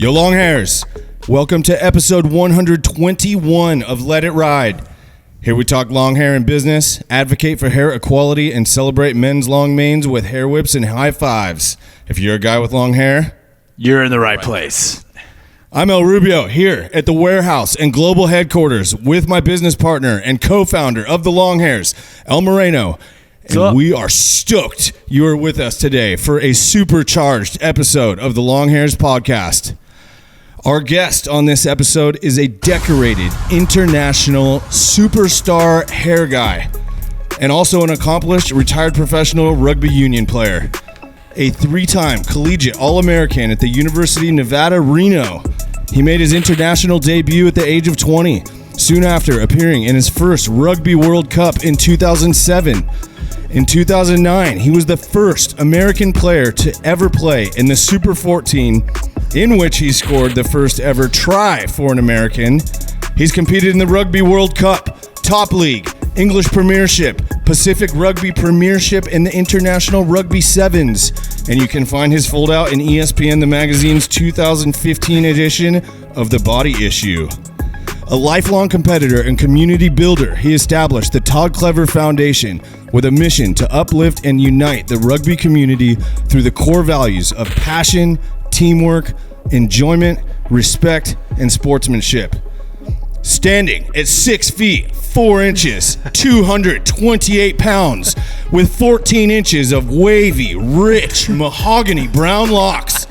Yo, Longhairs. Welcome to episode 121 of Let It Ride. Here we talk long hair and business, advocate for hair equality, and celebrate men's long manes with hair whips and high fives. If you're a guy with long hair, you're in the right place. I'm El Rubio here at the warehouse and global headquarters with my business partner and co-founder of the Longhairs, El Moreno. And we are stoked you are with us today for a supercharged episode of the Longhairs podcast. Our guest on this episode is a decorated international superstar hair guy and also an accomplished retired professional rugby union player. A three-time collegiate All-American at the University of Nevada, Reno. He made his international debut at the age of 20, soon after appearing in his first Rugby World Cup in 2007. In 2009, he was the first American player to ever play in the Super 14, in which he scored the first ever try for an American. He's competed in the Rugby World Cup, Top League, English Premiership, Pacific Rugby Premiership, and the International Rugby Sevens. And you can find his foldout in ESPN the magazine's 2015 edition of The Body Issue. A lifelong competitor and community builder, he established the Todd Clever Foundation with a mission to uplift and unite the rugby community through the core values of passion, teamwork, enjoyment, respect, and sportsmanship. Standing at 6 feet, 4 inches, 228 pounds, with 14 inches of wavy, rich, mahogany brown locks.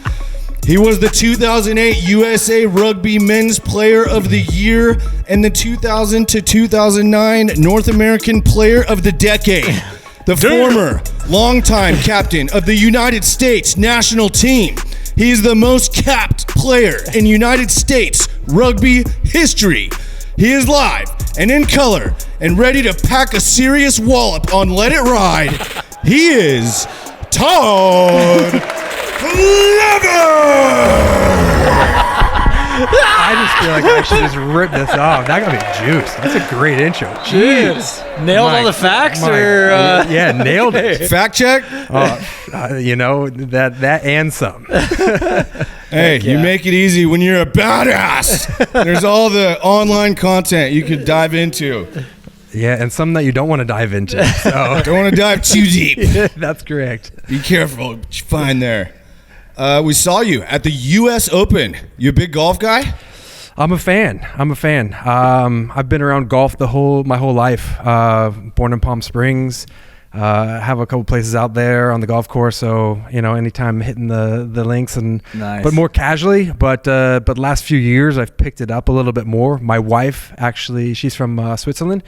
He was the 2008 USA Rugby Men's Player of the Year and the 2000 to 2009 North American Player of the Decade. The former longtime captain of the United States national team. He is the most capped player in United States rugby history. He is live and in color and ready to pack a serious wallop on Let It Ride. He is Todd Clever! I just feel like I should just rip this off. That got me juiced. That's a great intro. Jeez. Nailed all the facts? Yeah, nailed it. Fact check? That and some. Hey, you make it easy when you're a badass. There's all the online content you could dive into. Yeah, and some that you don't want to dive into. So. Don't want to dive too deep. That's correct. Be careful what you find there. We saw you at the U.S. Open. You a big golf guy? I'm a fan. I've been around golf my whole life. Born in Palm Springs. Have a couple places out there on the golf course. So, anytime hitting the links and nice. But more casually. But last few years I've picked it up a little bit more. My wife, actually, she's from Switzerland.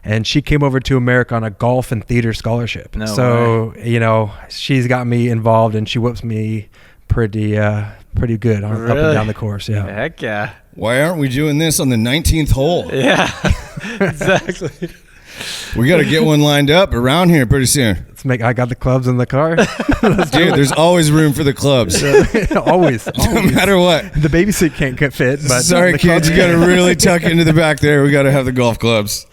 And she came over to America on a golf and theater scholarship. No way. She's got me involved and she whips me pretty good up and down the course. Yeah. Heck yeah. Why aren't we doing this on the 19th hole? Yeah, exactly. We got to get one lined up around here pretty soon. I got the clubs in the car. Dude, there's always room for the clubs. always. No matter what. The baby seat can't fit. But sorry, kids, you got to really tuck into the back there. We got to have the golf clubs.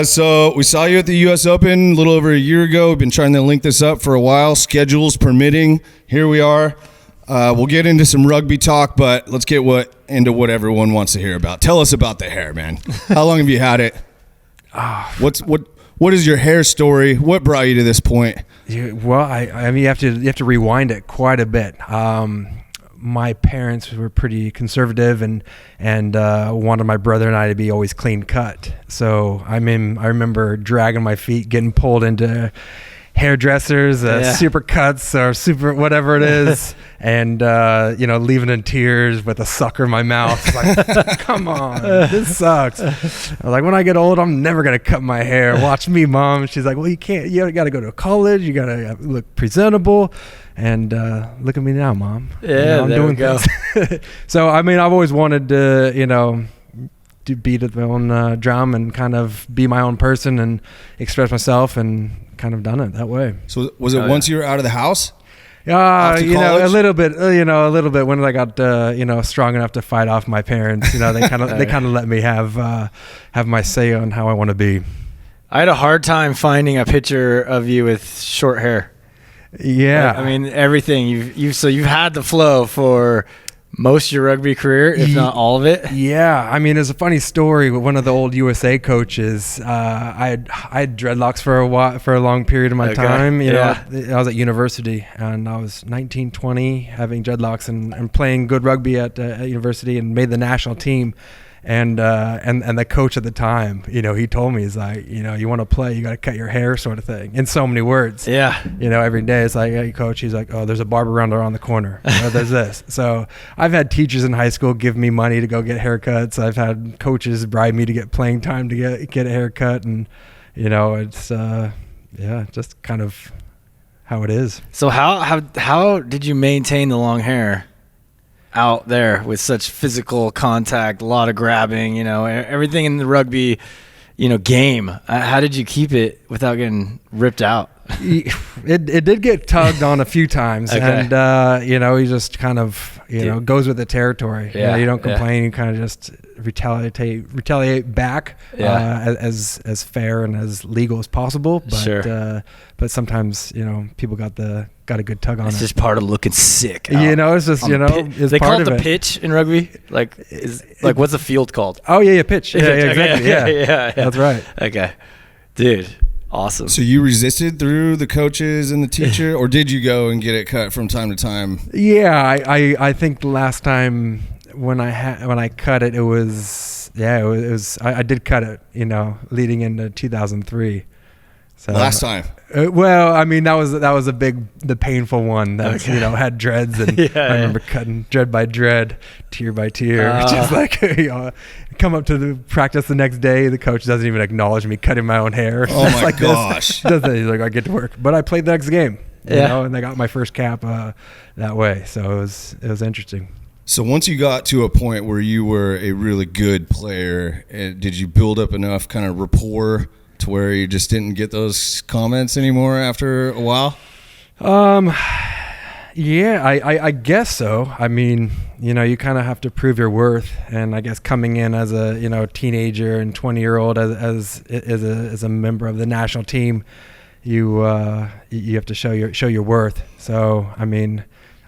So we saw you at the U.S. Open a little over a year ago. We've been trying to link this up for a while, schedules permitting. Here we are. We'll get into some rugby talk, but let's get into what everyone wants to hear about. Tell us about the hair, man. How long have you had it? What is your hair story? What brought you to this point? Well, I mean, you have to rewind it quite a bit. My parents were pretty conservative and wanted my brother and I to be always clean cut. So I remember dragging my feet, getting pulled into hairdressers, super cuts or super whatever it is, and leaving in tears with a sucker in my mouth. Like, come on, this sucks. I was like, when I get old, I'm never gonna cut my hair. Watch me, Mom. She's like, well, you can't. You got to go to college. You got to look presentable. And look at me now, Mom. Yeah, I'm there doing we go. So I mean, I've always wanted to, to beat at my own drum and kind of be my own person and express myself, and kind of done it that way. So was it once you were out of the house? A little bit when I got strong enough to fight off my parents. They kind of let me have my say on how I want to be. I had a hard time finding a picture of you with short hair. Yeah. I mean, everything you've had the flow for most of your rugby career, if not all of it. Yeah, I mean, it's a funny story with one of the old USA coaches. I had dreadlocks for a long period of my time. You know, I was at university, and I was 19, 20, having dreadlocks and playing good rugby at university, and made the national team. And the coach at the time, you know, he told me, he's like, you know, you want to play, you got to cut your hair, sort of thing, in so many words. Yeah. You know, every day it's like, hey, coach, he's like, oh, there's a barber around the corner. There's this. So I've had teachers in high school give me money to go get haircuts. I've had coaches bribe me to get playing time to get a haircut, and you know, it's just kind of how it is. So how did you maintain the long hair out there with such physical contact, a lot of grabbing, you know, everything in the rugby, you know, game? How did you keep it without getting ripped out? It did get tugged on a few times, and you know, he just kind of, you know, goes with the territory. You know, you don't complain. You kind of just retaliate back as fair and as legal as possible. But but sometimes, you know, people got a good tug on it. It's just part of looking sick. You know, it's just, you know, it's they part call it of the pitch in rugby. Like what's the field called? Oh yeah, pitch. Yeah, exactly. Yeah, that's right. Okay, dude. Awesome. So you resisted through the coaches and the teacher, or did you go and get it cut from time to time? Yeah, I think the last time when I cut it, it was I did cut it, you know, leading into 2003. So last time. Well, I mean, that was the painful one that you know, had dreads, and I remember cutting dread by dread, tear by tear, just like, you know, come up to the practice the next day, the coach doesn't even acknowledge me cutting my own hair. Oh my like gosh! He's like, I get to work, but I played the next game, you know, and I got my first cap that way, so it was interesting. So once you got to a point where you were a really good player, did you build up enough kind of rapport to where you just didn't get those comments anymore after a while? Yeah, I guess so. I mean, you know, you kind of have to prove your worth, and I guess coming in as a, you know, teenager and 20-year-old as a member of the national team, you have to show your worth. So I mean,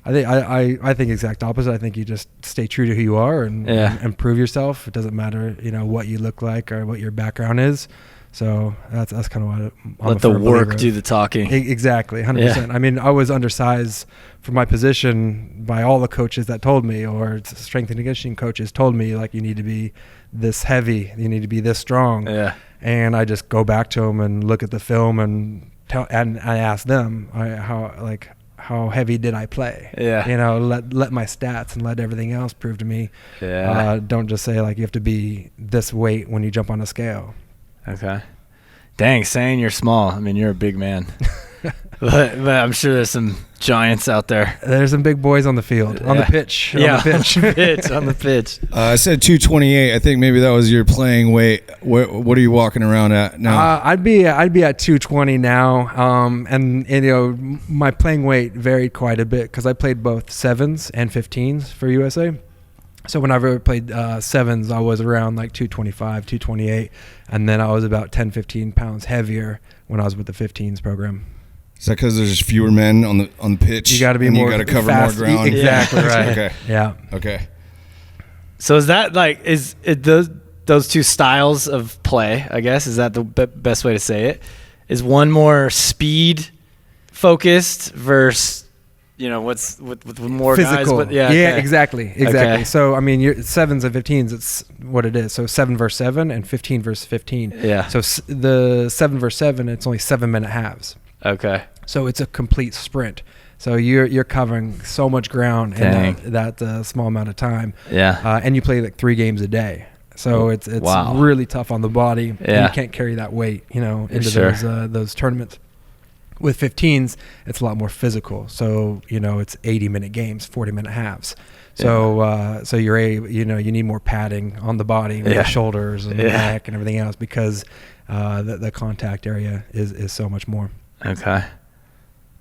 I think exact opposite. I think you just stay true to who you are and prove yourself. It doesn't matter, you know, what you look like or what your background is. So that's kind of what I'm let the work do the talking. Exactly, 100%. I mean, I was undersized for my position by all the coaches that told me, or strength and conditioning coaches told me, like, you need to be this heavy, you need to be this strong. Yeah. And I just go back to them and look at the film and I ask them how heavy did I play? Yeah. You know, let my stats and let everything else prove to me. Yeah. Don't just say, like, you have to be this weight when you jump on a scale. Okay. Dang, saying you're small. I mean, you're a big man. but I'm sure there's some giants out there. There's some big boys on the field, on the pitch. On the pitch. I said 228. I think maybe that was your playing weight. What are you walking around at now? I'd be at 220 now. And you know, my playing weight varied quite a bit because I played both 7s and 15s for USA. So whenever I played 7s, I was around like 225, 228, and then I was about 10, 15 pounds heavier when I was with the 15s program. Is that because there's fewer men on the pitch? You got to be more. You got to cover fast, more ground. Exactly right. Okay. Yeah. Okay. So is that like those two styles of play? I guess is that the best way to say it? Is one more speed focused versus, you know, what's with more physical guys, but exactly. Okay. So I mean, 7s and 15s, it's what it is. So 7 versus 7 and 15 versus 15. Yeah. So the 7 versus 7, it's only 7-minute halves. Okay. So it's a complete sprint. So you're covering so much ground in that small amount of time. Yeah. And you play like 3 games a day. So it's really tough on the body. Yeah. And you can't carry that weight, you know, into those tournaments. With 15s, it's a lot more physical. So, you know, it's 80-minute games, 40-minute halves. So, so you need more padding on the body with the shoulders and the neck and everything else because the contact area is so much more. Okay.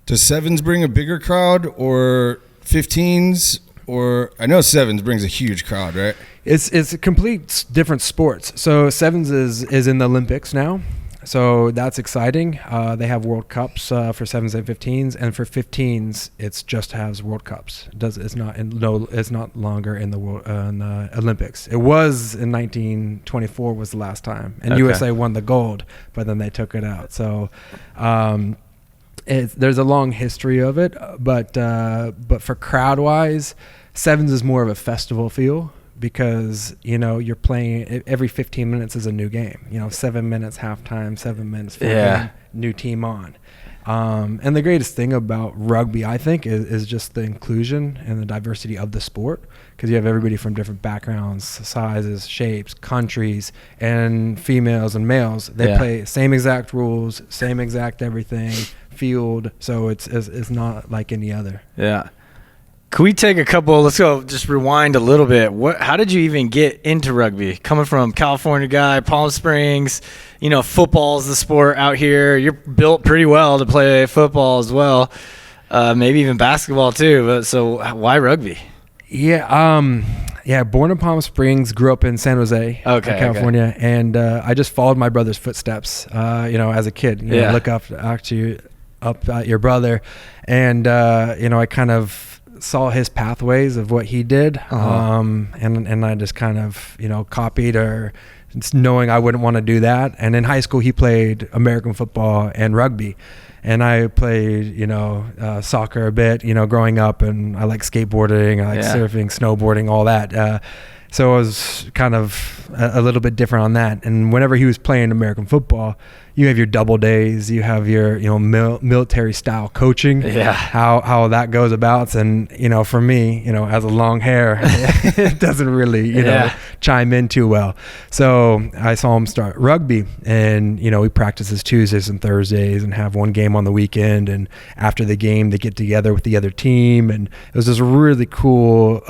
Does 7s bring a bigger crowd or 15s? Or I know 7s brings a huge crowd, right? It's a complete different sports. So 7s is in the Olympics now. So that's exciting. They have World Cups for 7s and 15s, and for 15s, it's just has World Cups. It's not longer in the Olympics. It was in 1924 was the last time, and USA won the gold, but then they took it out. So there's a long history of it, but for crowd wise, 7s is more of a festival feel. Because, you're playing every 15 minutes is a new game. 7 minutes halftime, 7 minutes full game, new team on. And the greatest thing about rugby, I think, is just the inclusion and the diversity of the sport. Because you have everybody from different backgrounds, sizes, shapes, countries, and females and males. They play same exact rules, same exact everything, field. So it's not like any other. Yeah. Can we take let's go just rewind a little bit. How did you even get into rugby? Coming from California guy, Palm Springs, football's the sport out here. You're built pretty well to play football as well. Maybe even basketball too. But so why rugby? Yeah. Born in Palm Springs, grew up in San Jose, California. Okay. And I just followed my brother's footsteps, as a kid. Look up at your brother. And, I kind of saw his pathways of what he did, and I just kind of copied, or just knowing I wouldn't want to do that. And in high school he played American football and rugby, and I played soccer a bit growing up, and I like skateboarding, I like surfing, snowboarding, all that. So I was kind of a little bit different on that. And whenever he was playing American football, you have your double days, you have your military style coaching, how that goes about. And for me, as a long hair, it doesn't really chime in too well. So I saw him start rugby, and we practices Tuesdays and Thursdays and have one game on the weekend, and after the game they get together with the other team, and it was this really cool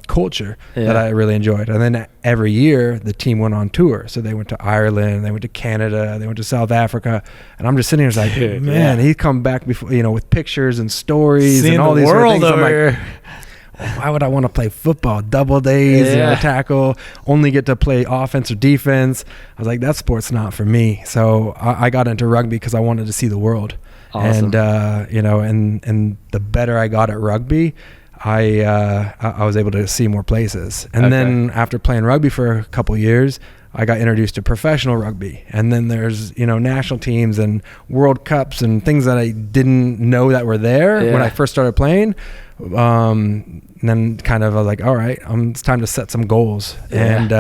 culture that I really enjoyed. And then every year the team went on tour, so they went to Ireland, they went to Canada, they went to South Africa, and I'm just sitting here like, man, he's come back before, with pictures and stories and all these things. I'm like, why would I want to play football? Double days, tackle, only get to play offense or defense. I was like, that sport's not for me. So I got into rugby because I wanted to see the world. Awesome. And and the better I got at rugby, I was able to see more places. And then after playing rugby for a couple years, I got introduced to professional rugby. And then there's, national teams and World Cups and things that I didn't know that were there when I first started playing. And then kind of I was like, all right, it's time to set some goals. And,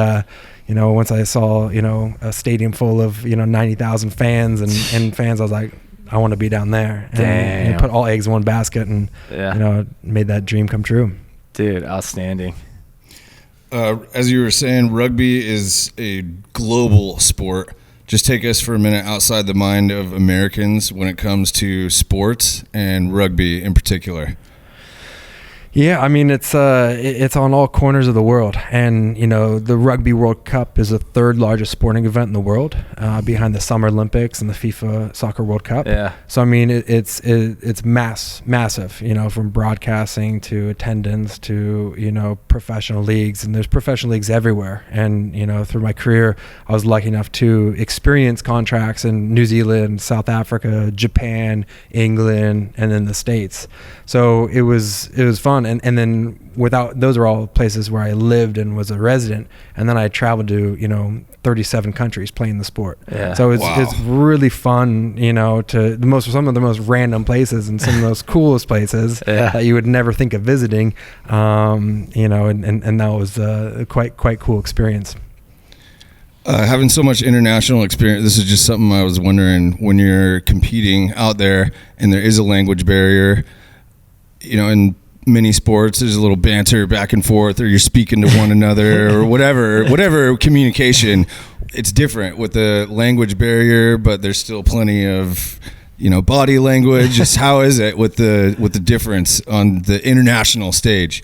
once I saw, a stadium full of, 90,000 fans and fans, I was like, I want to be down there and put all eggs in one basket, and made that dream come true. Dude, outstanding. As you were saying, rugby is a global sport. Just take us for a minute outside the mind of Americans when it comes to sports and rugby in particular. Yeah, I mean, it's on all corners of the world. And, the Rugby World Cup is the third largest sporting event in the world, behind the Summer Olympics and the FIFA Soccer World Cup. Yeah. So, I mean, it's massive, from broadcasting to attendance to, professional leagues. And there's professional leagues everywhere. And, through my career, I was lucky enough to experience contracts in New Zealand, South Africa, Japan, England, and then the States. So it was fun. And then those are all places where I lived and was a resident. And then I traveled to, 37 countries playing the sport. Yeah. So it's really fun, to some of the most random places and some of those coolest places that you would never think of visiting. And that was a quite cool experience. Having so much international experience, this is just something I was wondering, when you're competing out there and there is a language barrier, in many sports, there's a little banter back and forth, or you're speaking to one another or whatever communication. It's different with the language barrier, but there's still plenty of, body language. Just how is it with the difference on the international stage?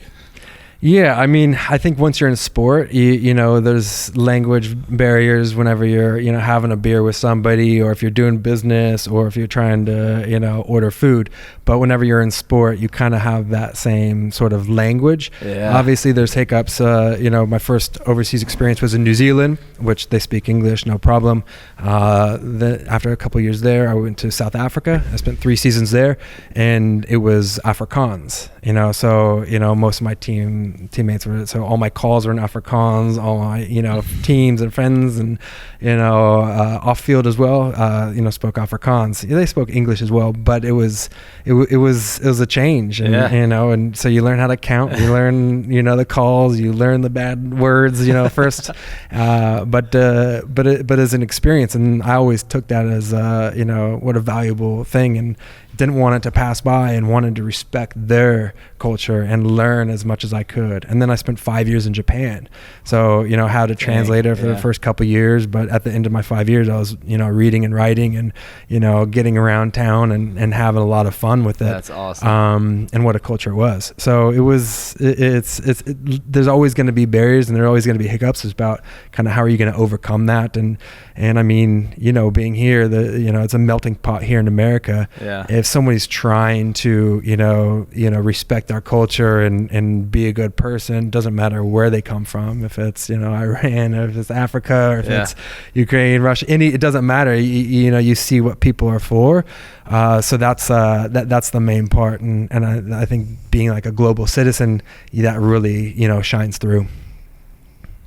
Yeah, I mean, I think once you're in sport, you know, there's language barriers whenever you're, you know, having a beer with somebody, or if you're doing business, or if you're trying to, you know, order food. But whenever you're in sport, you kind of have that same sort of language. Yeah. Obviously, there's hiccups. You know, my first overseas experience was in New Zealand, which they speak English, no problem. After a couple of years there, I went to South Africa. I spent 3 seasons there, and it was Afrikaans. You know, so, you know, most of my teammates were, so all my calls were in Afrikaans, all my, you know, teams and friends, and, you know, off field as well, you know, spoke Afrikaans. They spoke English as well, but it was a change, and, you know, and so you learn how to count, you learn, you know, the calls, you learn the bad words, you know, first, but as an experience, and I always took that as, you know, what a valuable thing, and didn't want it to pass by, and wanted to respect their culture and learn as much as I could. And then I spent 5 years in Japan, so, you know, how to translate it for the first couple of years, but at the end of my 5 years, I was, you know, reading and writing, and, you know, getting around town, and having a lot of fun with it. That's awesome. And what a culture it was. So it was, there's always going to be barriers, and there's always going to be hiccups. It's about kind of how are you going to overcome that. And I mean, you know, being here, you know, it's a melting pot here in America. Yeah. If somebody's trying to, you know, respect our culture and be a good person, doesn't matter where they come from, if it's, you know, Iran, or if it's Africa, or if it's Ukraine, Russia, it doesn't matter. You know, you see what people are for. So that's the main part. And I think being like a global citizen, that really, you know, shines through.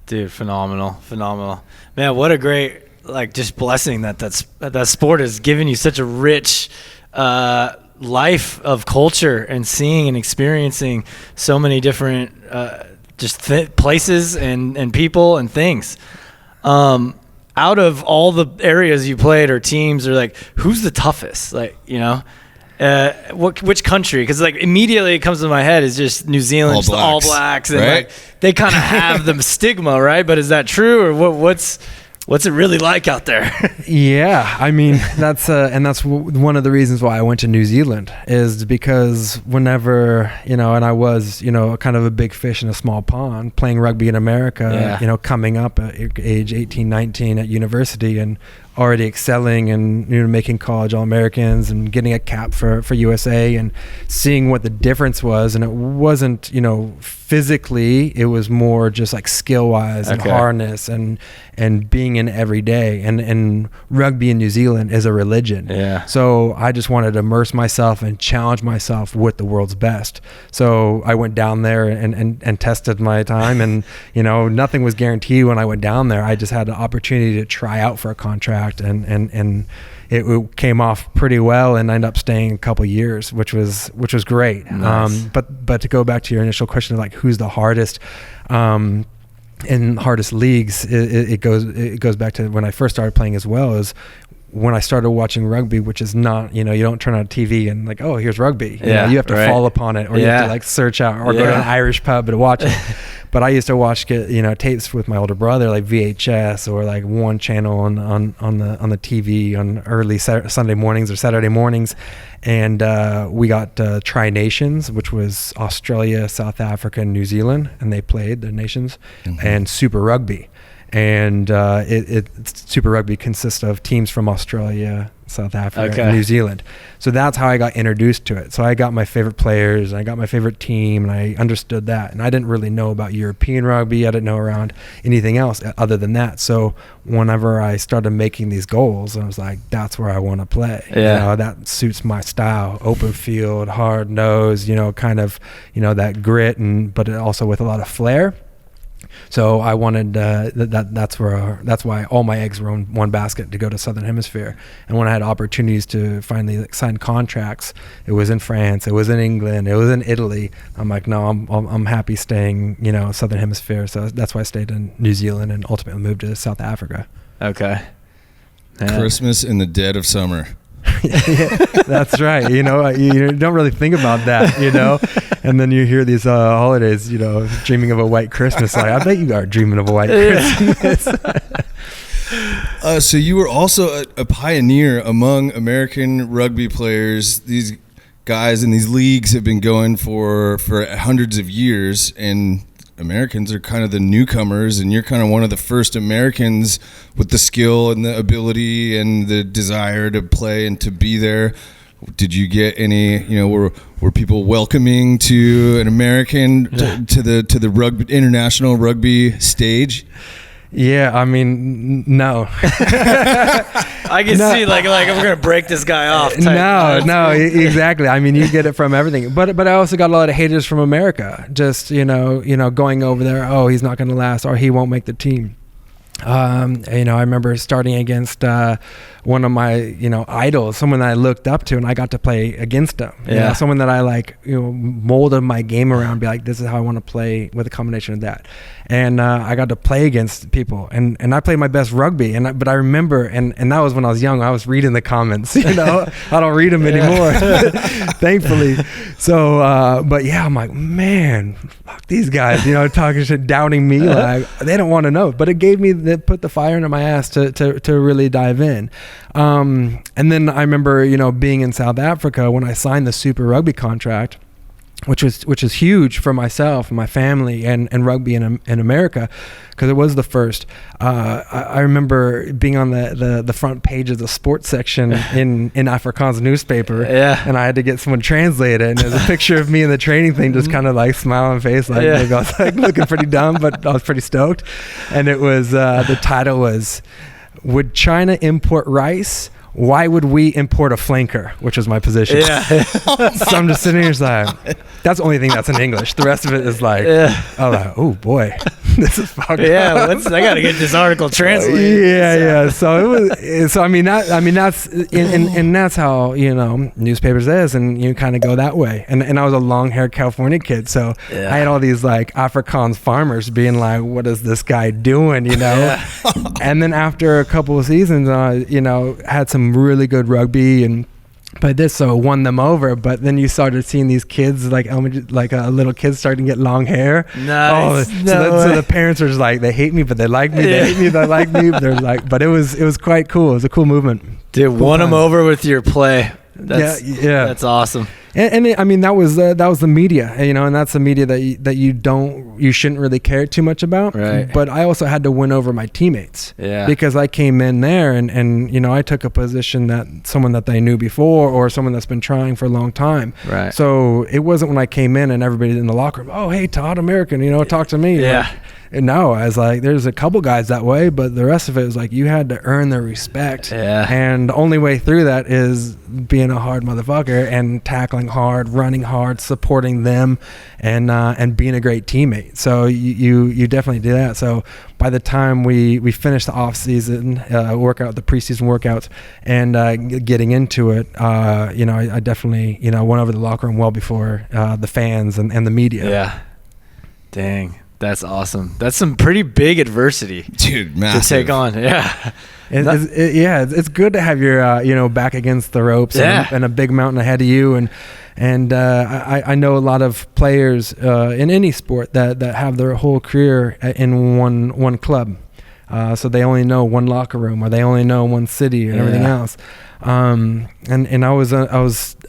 Dude, phenomenal. Man, what a great, like, just blessing that sport has given you such a rich life of culture, and seeing and experiencing so many different places and people and things. Out of all the areas you played or teams, or like, who's the toughest? Like, you know, which country? Because like immediately it comes to my head is just New Zealand, the All Blacks, and right? like they kind of have the stigma, right? But is that true, or what's it really like out there? Yeah, I mean, that's one of the reasons why I went to New Zealand, is because whenever, you know, and I was, you know, kind of a big fish in a small pond playing rugby in America, you know, coming up at age 18, 19 at university, and already excelling, and, you know, making college All-Americans, and getting a cap for USA, and seeing what the difference was. And it wasn't, you know, physically, it was more just like skill-wise and hardness, and being in every day. And rugby in New Zealand is a religion. Yeah. So I just wanted to immerse myself and challenge myself with the world's best. So I went down there and tested my time, and, you know, nothing was guaranteed when I went down there. I just had the opportunity to try out for a contract, and it came off pretty well, and I ended up staying a couple of years, which was great. Nice. But to go back to your initial question of like who's the hardest, in hardest leagues, it goes back to when I first started playing as well, is when I started watching rugby, which is not, you know, you don't turn on TV and like, oh, here's rugby. You know, you have to fall upon it, or you have to like search out, or go to an Irish pub and watch it. But I used to watch, you know, tapes with my older brother, like VHS, or like one channel on the TV on early Sunday mornings or Saturday mornings, and we got Tri Nations, which was Australia, South Africa, and New Zealand, and they played the nations, and Super Rugby. And Super Rugby consists of teams from Australia, South Africa, and New Zealand. So that's how I got introduced to it. So I got my favorite players, and I got my favorite team, and I understood that. And I didn't really know about European rugby. I didn't know around anything else other than that. So whenever I started making these goals, I was like, that's where I want to play. Yeah. You know, that suits my style. Open field, hard nose, you know, kind of, you know, that grit, but also with a lot of flair. So I wanted that's why all my eggs were in one basket, to go to Southern Hemisphere. And when I had opportunities to finally sign contracts, it was in France, it was in England, it was in Italy. I'm like, no, I'm happy staying, you know, Southern Hemisphere. So that's why I stayed in New Zealand and ultimately moved to South Africa. Okay. Yeah. Christmas in the dead of summer. Yeah, that's right. You know, you don't really think about that, you know, and then you hear these holidays, you know, dreaming of a white Christmas. Like, I bet you are dreaming of a white Christmas. So you were also a pioneer among American rugby players. These guys in these leagues have been going for hundreds of years, and Americans are kind of the newcomers, and you're kind of one of the first Americans with the skill and the ability and the desire to play and to be there. Did you get any, were people welcoming to an American to the rugby, international rugby stage? Yeah, I mean, no. I can see like I'm gonna break this guy off. No, exactly. I mean, you get it from everything. But I also got a lot of haters from America. Just going over there. Oh, he's not gonna last, or he won't make the team. I remember starting against one of my idols, someone that I looked up to, and I got to play against him. Someone that I molded my game around, be like, this is how I want to play with a combination of that. And I got to play against people, and I played my best rugby. But I remember, and that was when I was young. I was reading the comments. I don't read them anymore, thankfully. So, but yeah, I'm like, man, fuck these guys. Talking shit, doubting me. Like they don't want to know. But it gave me put the fire into my ass to really dive in. And then I remember, being in South Africa when I signed the Super Rugby contract, which is huge for myself and my family and rugby in America, because it was the first. I remember being on the front page of the sports section in Afrikaans newspaper, and I had to get someone translate it, and there's a picture of me in the training thing, just kind of like smiling face, I was like looking pretty dumb, but I was pretty stoked. And it was the title was, "Would China import rice? Why would we import a flanker?" Which was my position. So I'm just sitting here like, that's the only thing that's in English. The rest of it is like, I'm like, oh boy, this is fucked up. I gotta get this article translated. So it was. So that's and that's how newspapers is, and you kind of go that way. And I was a long-haired California kid, so I had all these like Afrikaans farmers being like, what is this guy doing? And then after a couple of seasons, had some really good rugby and played this, so won them over. But then you started seeing these kids, like little kids starting to get long hair. Nice. So the parents are just like, they hate me, but they like me. They hate me, they like me. They're like, but it was quite cool. It was a cool movement. Dude, cool won them over with your play. That's awesome. And that was the media, and that's the media that you shouldn't really care too much about. Right. But I also had to win over my teammates. Yeah. Because I came in there and I took a position that someone that they knew before, or someone that's been trying for a long time. Right. So it wasn't when I came in and everybody in the locker room, oh hey Todd, American, talk to me. Yeah. And no, I was like, there's a couple guys that way, but the rest of it was like, you had to earn their respect. Yeah. And the only way through that is being a hard motherfucker and tackling hard, running hard, supporting them, and being a great teammate. So you definitely do that. So by the time we finished the off season workout, the preseason workouts, and getting into it, I definitely went over the locker room well before the fans and the media. Yeah. Dang. That's awesome. That's some pretty big adversity, dude. Massive. To take on. Yeah. It's good to have your back against the ropes and a big mountain ahead of you, and I know a lot of players in any sport that have their whole career in one club, so they only know one locker room, or they only know one city and everything else. And I was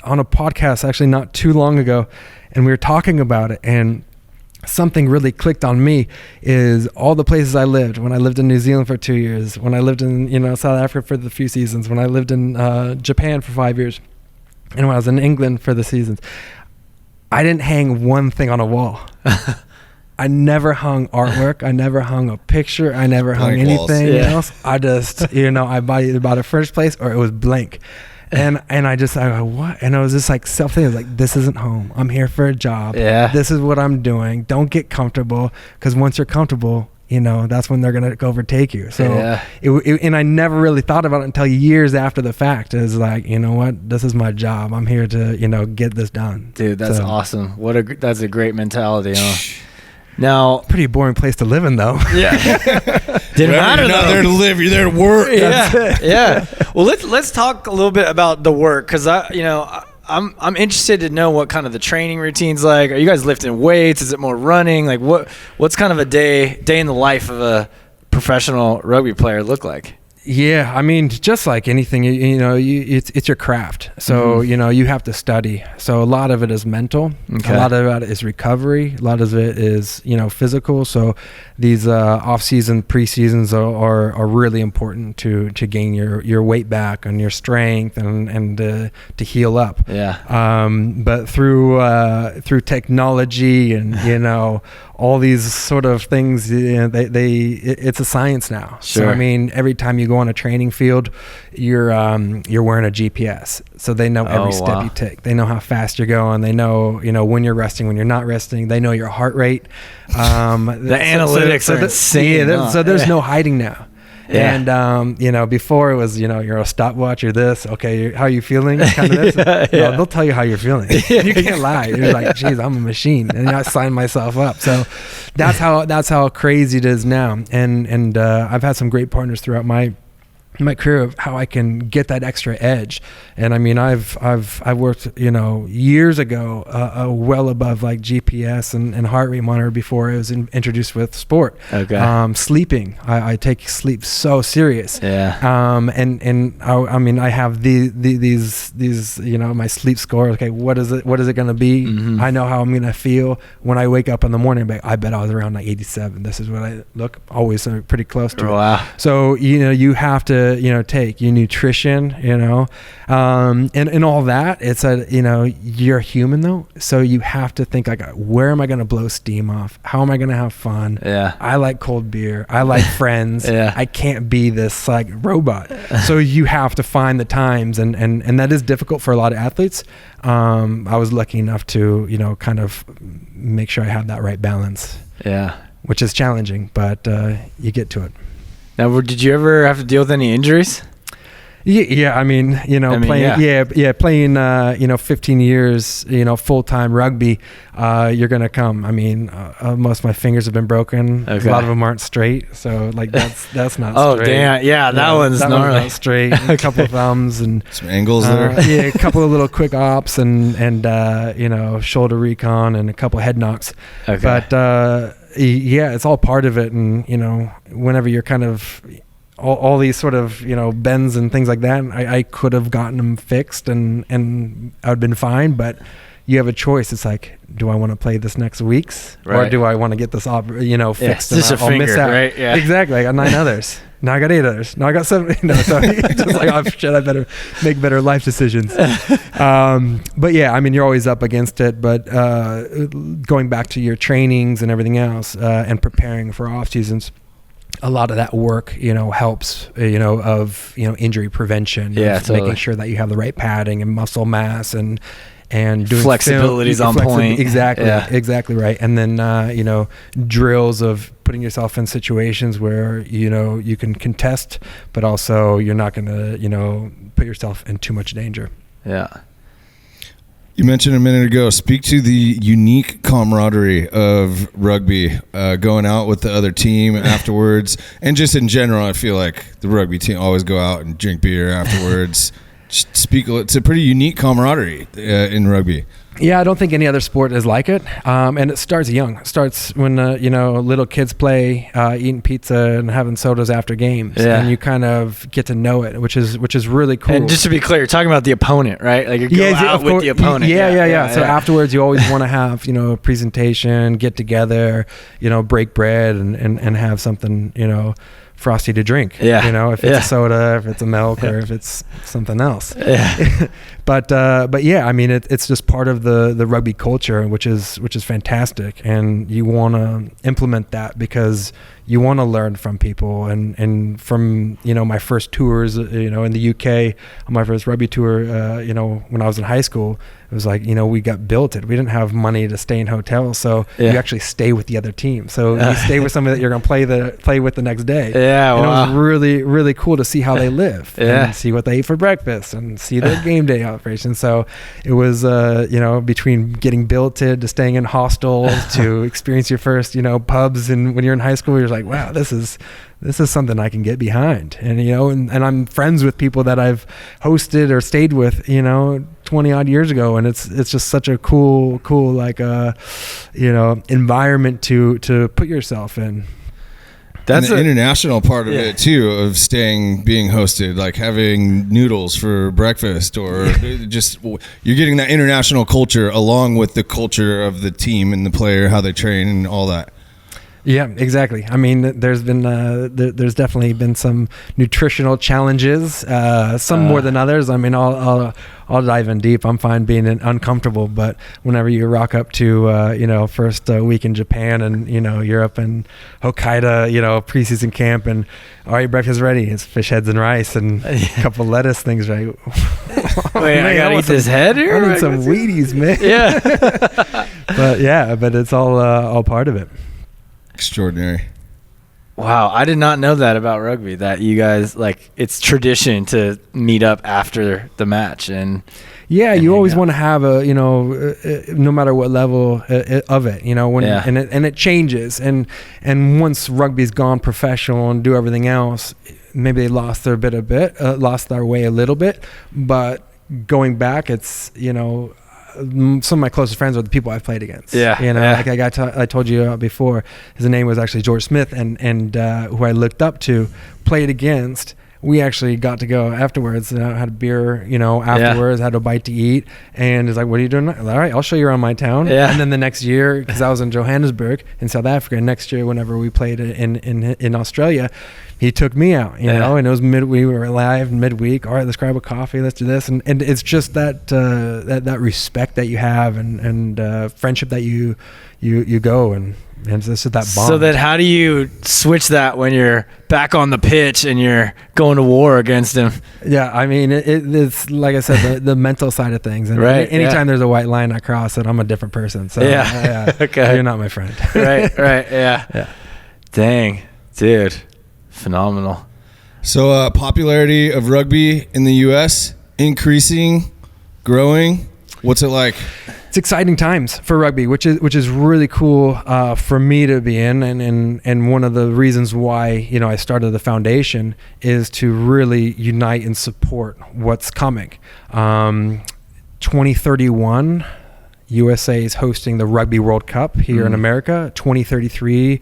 on a podcast actually not too long ago, and we were talking about it, and something really clicked on me is all the places I lived. When I lived in New Zealand for 2 years, when I lived in South Africa for the few seasons, when I lived in Japan for 5 years, and when I was in England for the seasons, I didn't hang one thing on a wall. I never hung artwork. I never hung a picture. I never hung anything else. I just I bought a first place, or it was blank. And I go, what? And I was just like self-thinking, like, this isn't home. I'm here for a job. Yeah. This is what I'm doing. Don't get comfortable, because once you're comfortable, that's when they're going to overtake you. So, and I never really thought about it until years after the fact. Is like, you know what? This is my job. I'm here to, get this done. Dude, that's awesome. That's a great mentality, huh? Now, pretty boring place to live in, though. Yeah. Didn't matter. You're not there to live. You're there to work. Yeah. Well, let's talk a little bit about the work, because I'm interested to know what kind of the training routine's like. Are you guys lifting weights? Is it more running? Like what's kind of a day in the life of a professional rugby player look like? Yeah, I mean, just like anything, it's your craft. So, you have to study. So a lot of it is mental. Okay. A lot of it is recovery. A lot of it is, physical. So these off-season, pre-seasons are really important to gain your weight back and your strength and to heal up. Yeah. But through technology and, all these sort of things, it's a science now. Sure. So I mean, every time you go on a training field, you're wearing a GPS, so they know every step you take. They know how fast you're going. They know when you're resting, when you're not resting. They know your heart rate. The analytics are insane. So there's no hiding now. Yeah. And, before it was, you're a stopwatch or this, okay, how are you feeling? Kind of this. No, they'll tell you how you're feeling. You can't lie. You're like, geez, I'm a machine. And I signed myself up. So that's how crazy it is now. And I've had some great partners throughout my career of how I can get that extra edge. And I mean, I've worked, years ago, well above like GPS and heart rate monitor before it was introduced with sport. Okay. Sleeping, I take sleep so serious. Yeah. I have these, my sleep score. Okay. What is it going to be? Mm-hmm. I know how I'm going to feel when I wake up in the morning, but I bet I was around like 87. This is what I look always pretty close to. Wow. So, you have to, take your nutrition, and all that. It's you're human though. So you have to think like, where am I going to blow steam off? How am I going to have fun? Yeah. I like cold beer. I like friends. Yeah. I can't be this like robot. So you have to find the times and that is difficult for a lot of athletes. I was lucky enough to, kind of make sure I have that right balance. Yeah. Which is challenging, but you get to it. Now, did you ever have to deal with any injuries? Yeah, I mean, playing, 15 years, full-time rugby, you're going to come. I mean, most of my fingers have been broken. Okay. A lot of them aren't straight. So like that's not oh, straight. Damn. Yeah, that one's gnarly. One's not straight. Okay. A couple of thumbs and some angles there. Yeah, a couple of little quick ops and shoulder recon and a couple of head knocks. Okay. But, it's all part of it. And, whenever you're kind of all these sort of, bends and things like that, I could have gotten them fixed and I would have been fine, but you have a choice. It's like, do I want to play this next week's or do I want to get this fixed? Just a finger, miss out. right? Yeah. Exactly. I got 9 others. Now I got 8 others. Now I got 7. So just like, oh shit, I better make better life decisions. But yeah, I mean, you're always up against it, but going back to your trainings and everything else and preparing for off seasons, a lot of that work, helps, of, injury prevention. Yeah, totally. Making sure that you have the right padding and muscle mass and doing flexibility's on point. Exactly. Yeah. Exactly right. And then, drills of putting yourself in situations where, you can contest, but also you're not going to, put yourself in too much danger. Yeah. You mentioned a minute ago, speak to the unique camaraderie of rugby, going out with the other team afterwards. And just in general, I feel like the rugby team always go out and drink beer afterwards. It's a pretty unique camaraderie in rugby. Yeah, I don't think any other sport is like it. And it starts young. It starts when, little kids play, eating pizza and having sodas after games. Yeah. And you kind of get to know it, which is really cool. And just to be clear, you're talking about the opponent, right? Like you go out with the opponent. Yeah. So afterwards, you always want to have, a presentation, get together, break bread and have something, frosty to drink. Yeah. If it's a soda, if it's a milk, or if it's something else. Yeah. But yeah, I mean, it's just part of the rugby culture, which is fantastic, and you want to implement that because you want to learn from people, and from my first tours, in the UK, on my first rugby tour, when I was in high school, it was like, we got billeted. We didn't have money to stay in hotels, so you actually stay with the other team. So you stay with somebody that you're going to play with the next day. Yeah, and wow. it was really, really cool to see how they live and see what they eat for breakfast and see their game day operation. So it was, between getting billeted to staying in hostels to experience your first, pubs, and when you're in high school, you're like, wow, this is something I can get behind. And, and I'm friends with people that I've hosted or stayed with, 20 odd years ago. And it's just such a cool, like, environment to put yourself in. That's the international part of it too, of being hosted, like having noodles for breakfast, or just you're getting that international culture along with the culture of the team and the player, how they train and all that. Yeah, exactly. I mean, there's been there's definitely been some nutritional challenges, some more than others. I mean, I'll dive in deep. I'm fine being uncomfortable, but whenever you rock up to first week in Japan, and you're up in Hokkaido, preseason camp, and all right, breakfast ready. It's fish heads and rice and a couple lettuce things, right? Wait, I gotta eat this head here. I need some Wheaties, man. Yeah, but it's all part of it. Extraordinary. Wow, I did not know that about rugby, that you guys, like, it's tradition to meet up after the match. And you always want to have no matter what level of it, and it changes. And once rugby's gone professional and do everything else, maybe they lost their lost their way a little bit. But going back, it's, some of my closest friends are the people I've played against. Like I told you before, his name was actually George Smith, and who I looked up to, played against. We actually got to go afterwards. Had a beer, afterwards. Had a bite to eat, and he's like, "What are you doing?" All right, I'll show you around my town. And then the next year, because I was in Johannesburg in South Africa, next year whenever we played in Australia, he took me out, and it was we were live midweek. All right, let's grab a coffee. Let's do this, and it's just that respect that you have, and friendship that you go and it's just that bond. So then, how do you switch that when you're back on the pitch and you're going to war against him? Yeah, I mean, it's like I said, the mental side of things. And anytime there's a white line I cross it, I'm a different person. So okay, you're not my friend. right, yeah. Dang, dude. Phenomenal. So popularity of rugby in the U.S. increasing, growing. What's it like? It's exciting times for rugby, which is really cool for me to be in, and one of the reasons why I started the foundation is to really unite and support what's coming. 2031. USA is hosting the Rugby World Cup here in America. 2033,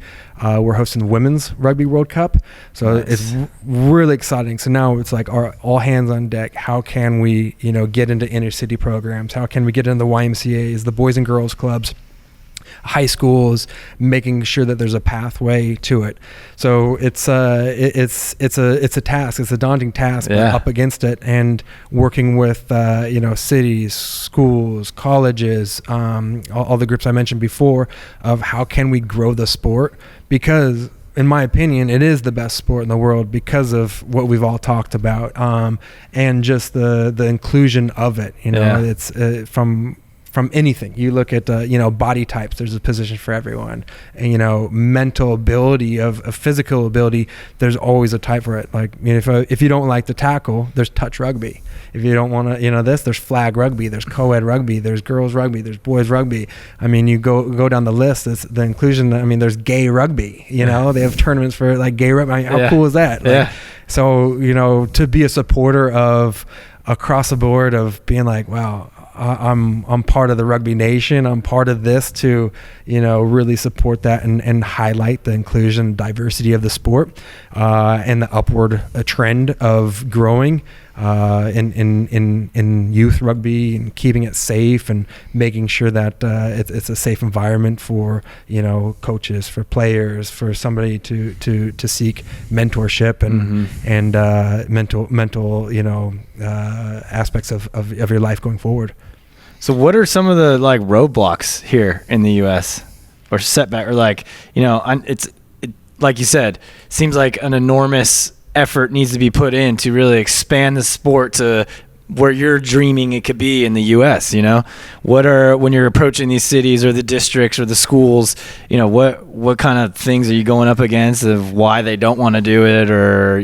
we're hosting the Women's Rugby World Cup. So it's really exciting. So now it's like all hands on deck. How can we, get into inner city programs? How can we get into the YMCAs, the Boys and Girls Clubs, high schools, making sure that there's a pathway to it. So it's a task. It's a daunting task up against it, and working with cities, schools, colleges, all the groups I mentioned before, of how can we grow the sport, because in my opinion, it is the best sport in the world because of what we've all talked about, and just the inclusion of it. It's from anything. You look at body types, there's a position for everyone, and mental ability, of physical ability, there's always a type for it. Like, if you don't like to tackle, there's touch rugby. If you don't want to there's flag rugby, there's co-ed rugby, there's girls rugby, there's boys rugby. I mean, you go down the list, it's the inclusion. I mean, there's gay rugby, they have tournaments for like gay rugby. I mean, how cool is that? So to be a supporter of across the board, of being like, wow, I'm part of the rugby nation. I'm part of this to, really support that and highlight the inclusion, diversity of the sport, and the upward trend of growing in youth rugby, and keeping it safe and making sure that it's a safe environment for coaches, for players, for somebody to seek mentorship and mental aspects of your life going forward. So what are some of the like roadblocks here in the U.S. or setback, or like it's like you said, seems like an enormous effort needs to be put in to really expand the sport to where you're dreaming it could be in the U.S. What are, when you're approaching these cities or the districts or the schools, what kind of things are you going up against, of why they don't want to do it, or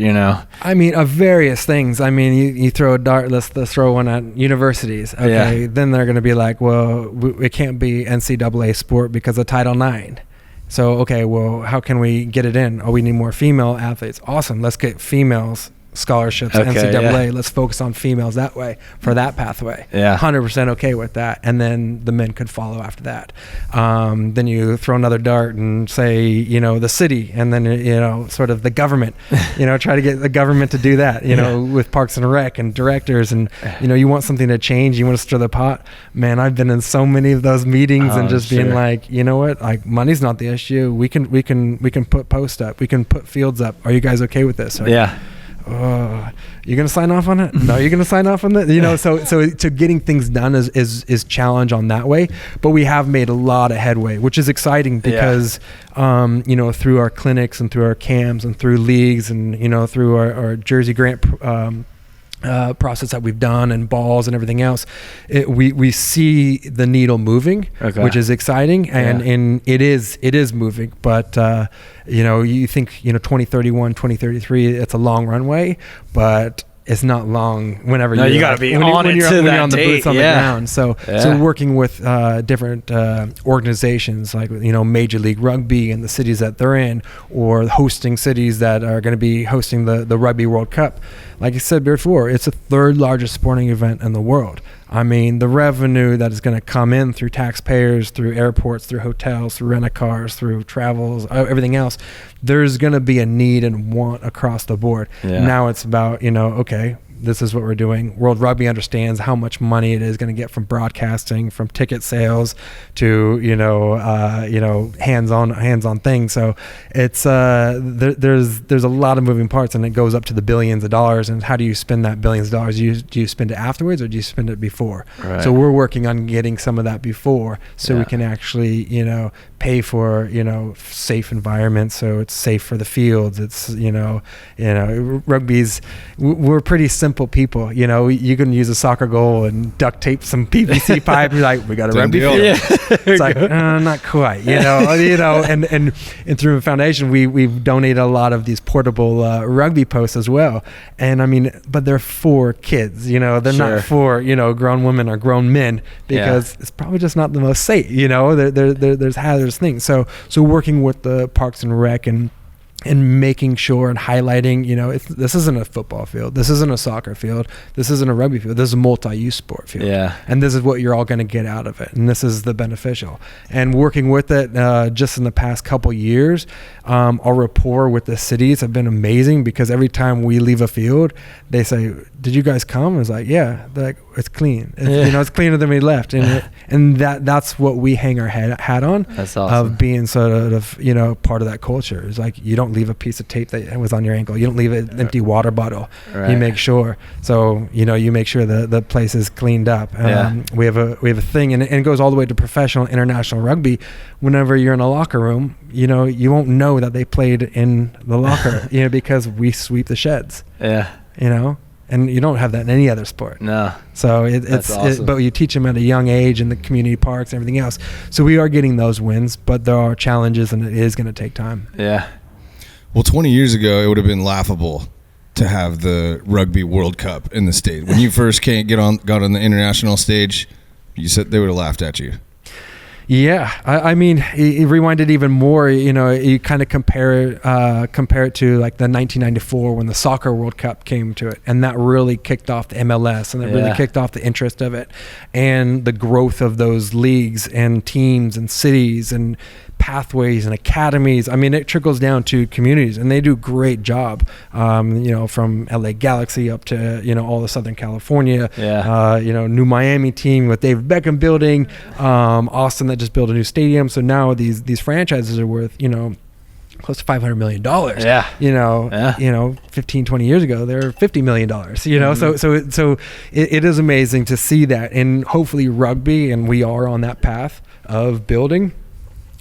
I mean, of various things. I mean, you throw a dart. Let's throw one at universities. Okay, then they're going to be like, well, it can't be NCAA sport because of Title IX. So okay, well, how can we get it in? Oh, we need more female athletes. Awesome, let's get females scholarships, Okay, NCAA. yeah. Let's focus on females that way for that pathway. Yeah. 100% okay with that. And then the men could follow after that. Then you throw another dart and say, you know, the city, and then, you know, sort of the government, you know, try to get the government to do that, you know, with Parks and Rec and directors, and, you know, you want something to change, you want to stir the pot. Man, I've been in so many of those meetings and just being like, you know what, like, money's not the issue. We can put posts up. We can put fields up. Are you guys okay with this? Yeah. You're gonna sign off on it? No, you're gonna sign off on it. You know, so getting things done is challenge on that way. But we have made a lot of headway, which is exciting because you know, through our clinics and through our camps and through leagues and, you know, through our Jersey grant process that we've done and balls and everything else, we see the needle moving, which is exciting, and it is moving. But you know, you think, you know, 2031, 2033, it's a long runway, but it's not long whenever you got to be on it to that the date. boots on the ground. So working with different organizations like, you know, Major League Rugby and the cities that they're in, or hosting cities that are going to be hosting the Rugby World Cup. Like I said before, it's the third largest sporting event in the world. I mean, the revenue that is going to come in through taxpayers, through airports, through hotels, through rent-a-cars, through travels, everything else, there's going to be a need and want across the board. Now it's about, you know, okay, this is what we're doing. World Rugby understands how much money it is going to get from broadcasting, from ticket sales to, you know, hands-on things. So it's there's a lot of moving parts, and it goes up to the billions of dollars. And how do you spend that billions of dollars? Do you spend it afterwards, or do you spend it before? Right. So we're working on getting some of that before, so we can actually, you know, pay for, you know, safe environments, so it's safe for the fields. It's, you know, rugby's, we're pretty simple people. You know, you can use a soccer goal and duct tape some PVC pipe. You're like, we got a rugby field. It's like, not quite. You know, and through the foundation, we've donated a lot of these portable rugby posts as well. And I mean, but they're for kids. You know, they're not for, you know, grown women or grown men, because it's probably just not the most safe. You know, there's hazardous things. So working with the Parks and Rec and making sure and highlighting, you know, this isn't a football field, this isn't a soccer field, this isn't a rugby field, this is a multi-use sport field. And this is what you're all going to get out of it, and this is the beneficial. And working with it just in the past couple years, our rapport with the cities have been amazing, because every time we leave a field, they say, did you guys come? I was like, yeah. They're like, it's clean. You know, it's cleaner than we left. And that's what we hang our hat on. That's awesome. Of being sort of, you know, part of that culture. It's like, you don't leave a piece of tape that was on your ankle. You don't leave an empty water bottle. You make sure. So, you know, you make sure the place is cleaned up. We have a thing, and it goes all the way to professional international rugby. Whenever you're in a locker room, you know, you won't know that they played in the locker, you know, because we sweep the sheds. You know, and you don't have that in any other sport. No. So it's awesome. But you teach them at a young age in the community parks and everything else. So we are getting those wins, but there are challenges, and it is going to take time. Well, 20 years ago, it would have been laughable to have the Rugby World Cup in the state. When you first got on the international stage, you said they would have laughed at you. Yeah, I mean, it rewinded even more. You know, you kind of compare it to like the 1994 when the Soccer World Cup came to it, and that really kicked off the MLS, and it really kicked off the interest of it, and the growth of those leagues and teams and cities and pathways and academies. I mean, it trickles down to communities, and they do a great job. You know, from LA Galaxy up to, you know, all of Southern California. You know, new Miami team with David Beckham building. Austin that just built a new stadium. So now these franchises are worth, you know, close to $500 million. You know, 15, 20 years ago, they're $50 million, you know, so it is amazing to see that. And hopefully rugby, and we are on that path of building,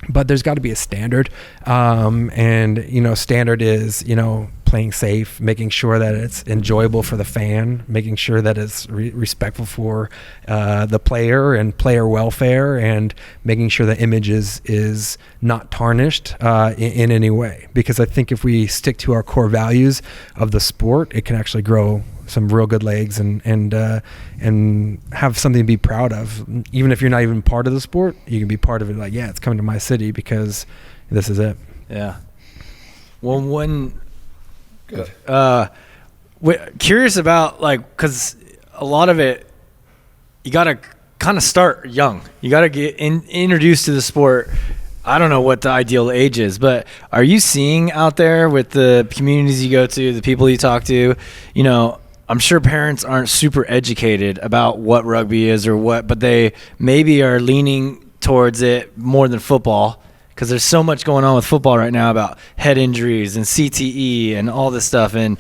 but there's got to be a standard. And, you know, standard is, you know, playing safe, making sure that it's enjoyable for the fan, making sure that it's respectful for the player and player welfare, and making sure the image is not tarnished in any way. Because I think if we stick to our core values of the sport, it can actually grow some real good legs and have something to be proud of. Even if you're not even part of the sport, you can be part of it. Like, yeah, it's coming to my city because this is it. Yeah. Well, curious about, like, because a lot of it, you got to kind of start young. You got to get introduced to the sport. I don't know what the ideal age is, but are you seeing out there with the communities you go to, the people you talk to, you know, I'm sure parents aren't super educated about what rugby is or what, but they maybe are leaning towards it more than football, because there's so much going on with football right now about head injuries and CTE and all this stuff. And,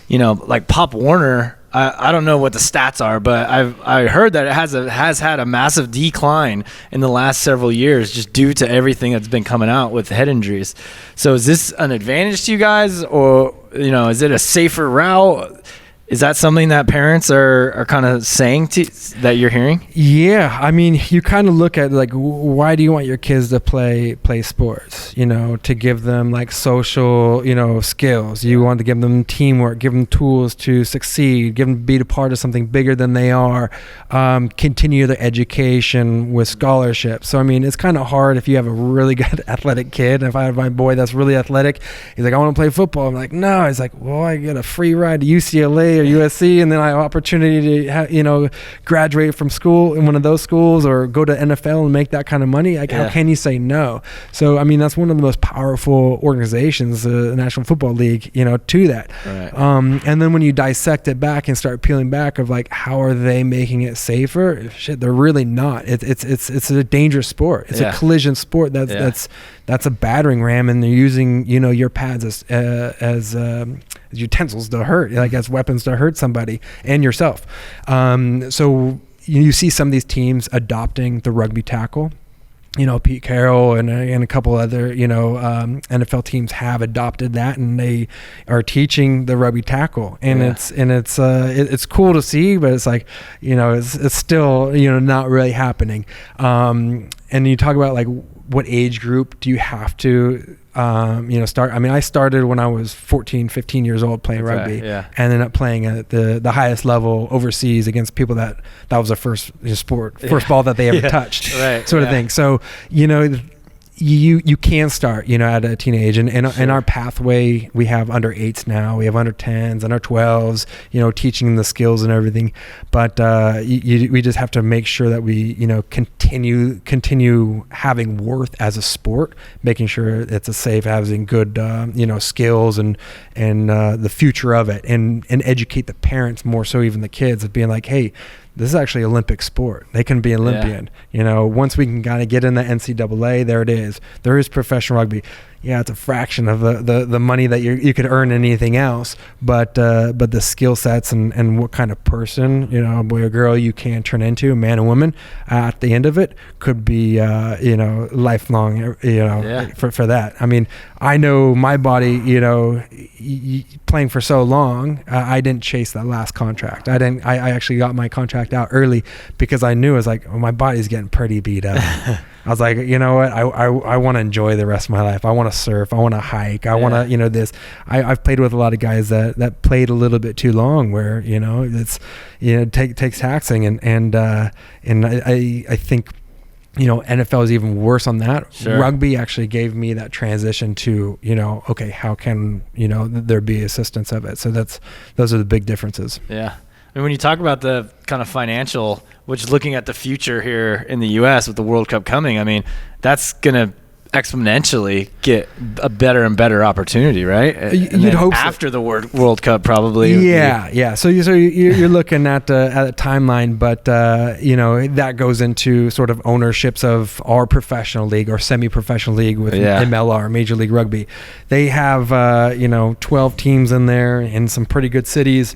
you know, like Pop Warner, I don't know what the stats are, but I heard that it has had a massive decline in the last several years just due to everything that's been coming out with head injuries. So is this an advantage to you guys, or, you know, is it a safer route? Is that something that parents are kind of saying that you're hearing? Yeah, I mean, you kind of look at, like, why do you want your kids to play sports? You know, to give them, like, social, you know, skills. You want to give them teamwork, give them tools to succeed, give them to be a part of something bigger than they are, continue their education with scholarships. So, I mean, it's kind of hard if you have a really good athletic kid. If I have my boy that's really athletic, he's like, I want to play football. I'm like, no. He's like, well, I get a free ride to UCLA or USC, and then I have opportunity to you know, graduate from school in one of those schools or go to NFL and make that kind of money. Like, how can you say no? So, I mean, that's one of the most powerful organizations, the National Football League, you know, to that. Right. And then when you dissect it back and start peeling back of, like, how are they making it safer? Shit, they're really not. It's a dangerous sport. It's a collision sport. That's a battering ram, and they're using, you know, your pads as utensils to hurt, like as weapons to hurt somebody and yourself. So you see some of these teams adopting the rugby tackle. You know, Pete Carroll and a couple other, you know, NFL teams have adopted that, and they are teaching the rugby tackle, and it's cool to see, but it's like, you know, it's still, you know, not really happening. And you talk about, like, what age group do you have to you know, start? I mean, I started when I was 14, 15 years old playing rugby, and ended up playing at the highest level overseas against people that was their first ball that they ever touched, sort of thing. So, you know, you can start, you know, at a teenage, and in our pathway, we have under 8s now, we have under 10s, under 12s, you know, teaching them the skills and everything. But we just have to make sure that we, you know, continue having worth as a sport, making sure it's a safe, having good, you know, skills and the future of it, and educate the parents more so, even the kids, of being like, hey, this is actually Olympic sport. They can be Olympian. You know, once we can kind of get in the NCAA, there it is. There is professional rugby. Yeah, it's a fraction of the money that you could earn in anything else, but the skill sets and what kind of person, you know, boy or girl, you can turn into, man and woman, at the end of it could be, you know, lifelong, you know, for that. I mean, I know my body, you know, playing for so long, I didn't chase that last contract. I actually got my contract out early because I knew, I was like, oh, my body's getting pretty beat up. I was like, you know what? I want to enjoy the rest of my life. I want to surf. I want to hike. I want to, you know, this. I've played with a lot of guys that played a little bit too long, where, you know, it's, you know, takes taxing, and I think, you know, NFL is even worse on that. Sure. Rugby actually gave me that transition to, you know, okay, how can, you know, there be assistance of it? So those are the big differences. Yeah. I mean, when you talk about the kind of financial, which looking at the future here in the U.S. with the World Cup coming, I mean, that's going to exponentially get a better and better opportunity, right? You'd hope so. After the World Cup, probably. Yeah. So you're looking at a timeline, but you know, that goes into sort of ownerships of our professional league or semi-professional league with MLR, Major League Rugby. They have you know, 12 teams in there in some pretty good cities,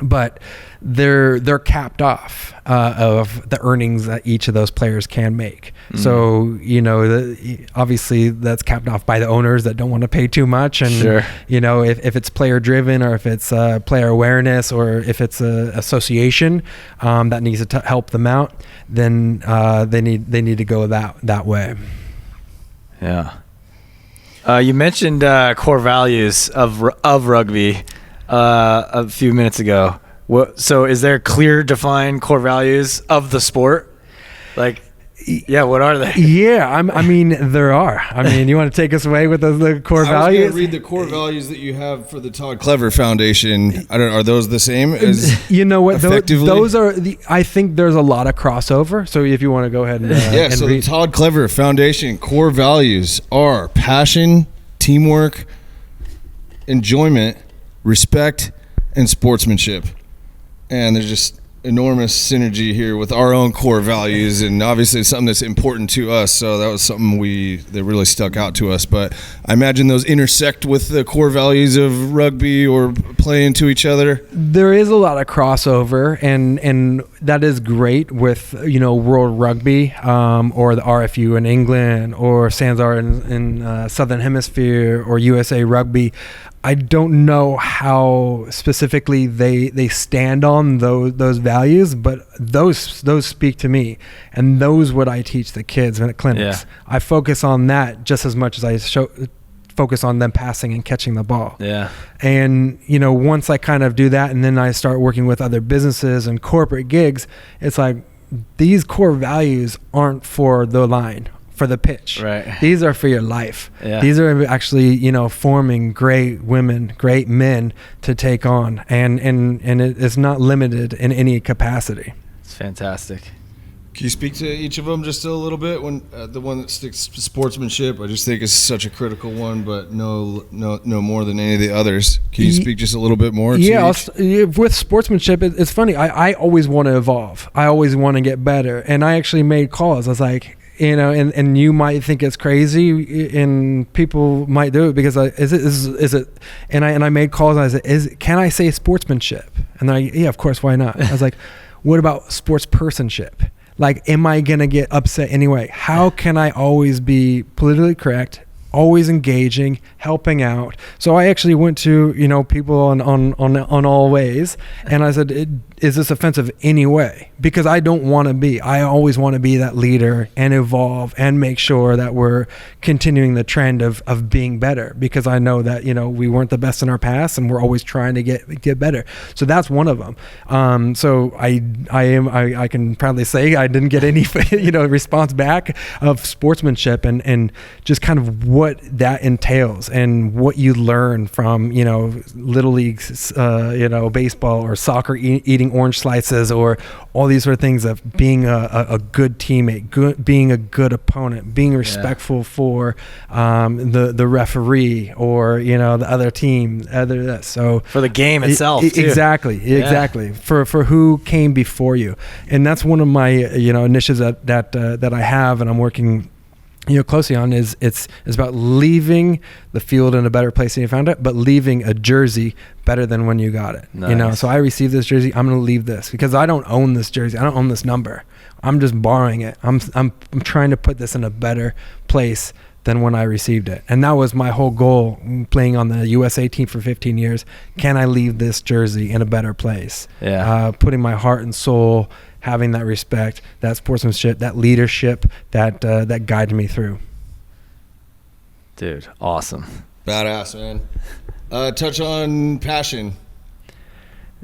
but they're capped off of the earnings that each of those players can make. So, you know, obviously that's capped off by the owners that don't want to pay too much. And, you know, if it's player driven, or if it's player awareness, or if it's a association that needs to help them out, then they need to go that way. Yeah. You mentioned core values of rugby a few minutes ago. So is there clear defined core values of the sport? Like, Yeah, what are they? Yeah, I mean, there are. I mean, you want to take us away with the core values? I was going to read the core values that you have for the Todd Clever Foundation. Are those the same as you know what? effectively? Those are I think there's a lot of crossover. So if you want to go ahead and and so read. the Todd Clever Foundation core values are passion, teamwork, enjoyment, respect, and sportsmanship. And there's just enormous synergy here with our own core values, and obviously it's something that's important to us, so that was something that really stuck out to us. But I imagine those intersect with the core values of rugby or playing to each other. There is a lot of crossover, and that is great with World Rugby or the RFU in England or SANZAR in Southern Hemisphere or USA Rugby. I don't know how specifically they stand on those values, but those speak to me, and those what I teach the kids at clinics. Yeah. I focus on that just as much as I focus on them passing and catching the ball. Yeah. And once I kind of do that, and then I start working with other businesses and corporate gigs, it's like these core values aren't for the line, for the pitch. Right. These are for your life. Yeah. These are actually, forming great women, great men to take on. And it's not limited in any capacity. It's fantastic. Can you speak to each of them just a little bit? When the one that sticks to sportsmanship, I just think is such a critical one, but no more than any of the others. Can you speak just a little bit more? Yeah, with sportsmanship, it's funny. I always want to evolve. I always want to get better. And I actually made calls. I was like, and you might think it's crazy, and people might do it because is it? And I made calls. And I said, can I say sportsmanship? And they're like, yeah, of course, why not? I was like, what about sportspersonship? Like, am I gonna get upset anyway? How can I always be politically correct, always engaging, helping out? So I actually went to people on all ways, and I said, is this offensive anyway? Because I don't want to be. I always want to be that leader and evolve and make sure that we're continuing the trend of being better, because I know that we weren't the best in our past, and we're always trying to get better. So that's one of them. So I can proudly say I didn't get any response back of sportsmanship and just kind of what that entails and what you learn from little league baseball or soccer, eating orange slices, or all these sort of things of being a good teammate, being a good opponent, being respectful for the referee or the other team, so for the game itself too. Exactly for who came before you. And that's one of my initiatives that I have, and I'm working closely on, is it's about leaving the field in a better place than you found it, but leaving a jersey better than when you got it. Nice. So I received this jersey, I'm going to leave this because I don't own this jersey. I don't own this number. I'm just borrowing it. I'm trying to put this in a better place than when I received it. And that was my whole goal, playing on the USA team for 15 years. Can I leave this jersey in a better place? Yeah. Putting my heart and soul, having that respect, that sportsmanship, that leadership that guided me through. Dude, awesome. Badass, man. Touch on passion.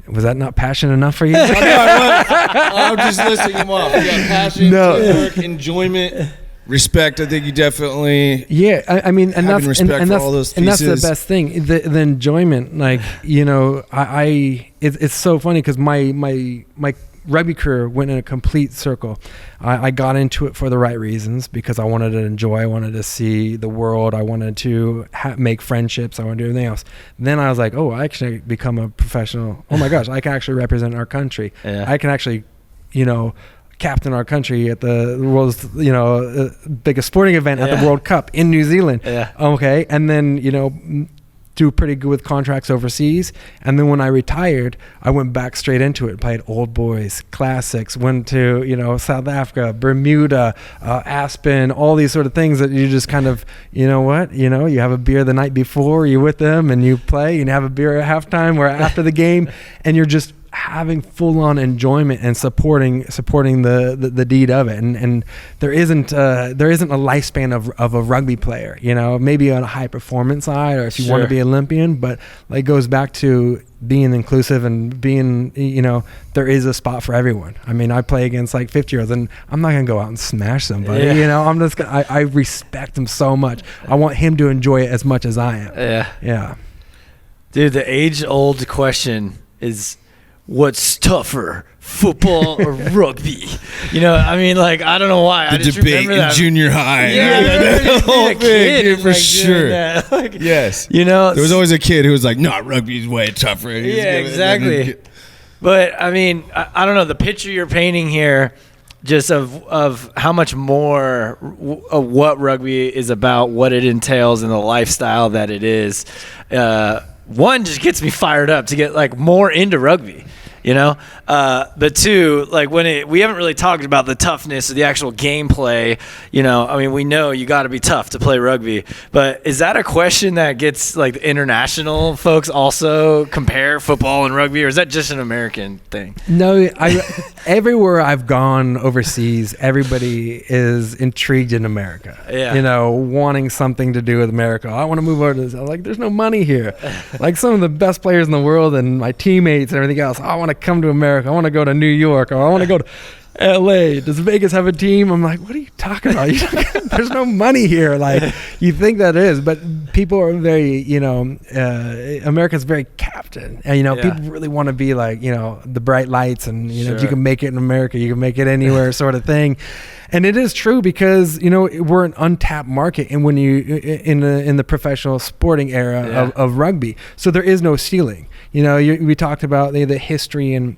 Was that not passion enough for you? I'm just listing them off. You got passion, teamwork, enjoyment, respect. I think you definitely. Yeah, I mean, and that's respect for all those pieces. And that's the best thing. The enjoyment, like it's so funny because my rugby career went in a complete circle. I got into it for the right reasons, because I wanted to enjoy, I wanted to see the world, I wanted to make friendships, I wanted to do everything else. Then I was like, oh, I actually become a professional. Oh my gosh, I can actually represent our country. Yeah. I can actually, captain our country at the world's, biggest sporting event at the World Cup in New Zealand. Yeah. Okay. And then, do pretty good with contracts overseas. And then when I retired, I went back straight into it, played old boys, classics, went to, South Africa, Bermuda, Aspen, all these sort of things that you just kind of, you have a beer the night before, you're with them and you play, and have a beer at halftime or after the game, and you're just having full on enjoyment and supporting the deed of it. And there isn't a lifespan of a rugby player, you know, maybe on a high performance side, or if you want to be Olympian, but like it goes back to being inclusive and being, you know, there is a spot for everyone. I mean, I play against like 50-year-olds, and I'm not going to go out and smash somebody, you know, I'm just gonna, I respect him so much. I want him to enjoy it as much as I am. Yeah. Dude, the age-old question is, what's tougher, football or rugby? You know, I mean, like, I don't know why. The I just debate remember that. in junior high. Yeah, whole thing, dude, for like sure. Like, Yes. You know, there was always a kid who was like, no, rugby's way tougher. Yeah, exactly. But, I mean, I don't know. The picture you're painting here just of how much more of what rugby is about, what it entails, and the lifestyle that it is, one just gets me fired up to get like more into rugby, you know. But two, like we haven't really talked about the toughness of the actual gameplay. You know, I mean, we know you got to be tough to play rugby, but is that a question that gets like the international folks also compare football and rugby, or is that just an American thing? No, everywhere I've gone overseas, everybody is intrigued in America. Yeah. You know, wanting something to do with America. I want to move over to this. I'm like, there's no money here. Like some of the best players in the world and my teammates and everything else. I want to come to America. I want to go to New York, or I want to go to LA. Does Vegas have a team? I'm like, what are you talking about? There's no money here. Like, you think that is, but people are very, you know, America's very captain, and you know, people really want to be like, you know, the bright lights, and you know, if you can make it in America, you can make it anywhere, sort of thing. And it is true, because you know, we're an untapped market, and when you in the professional sporting era of rugby, so there is no ceiling. You know, we talked about the history and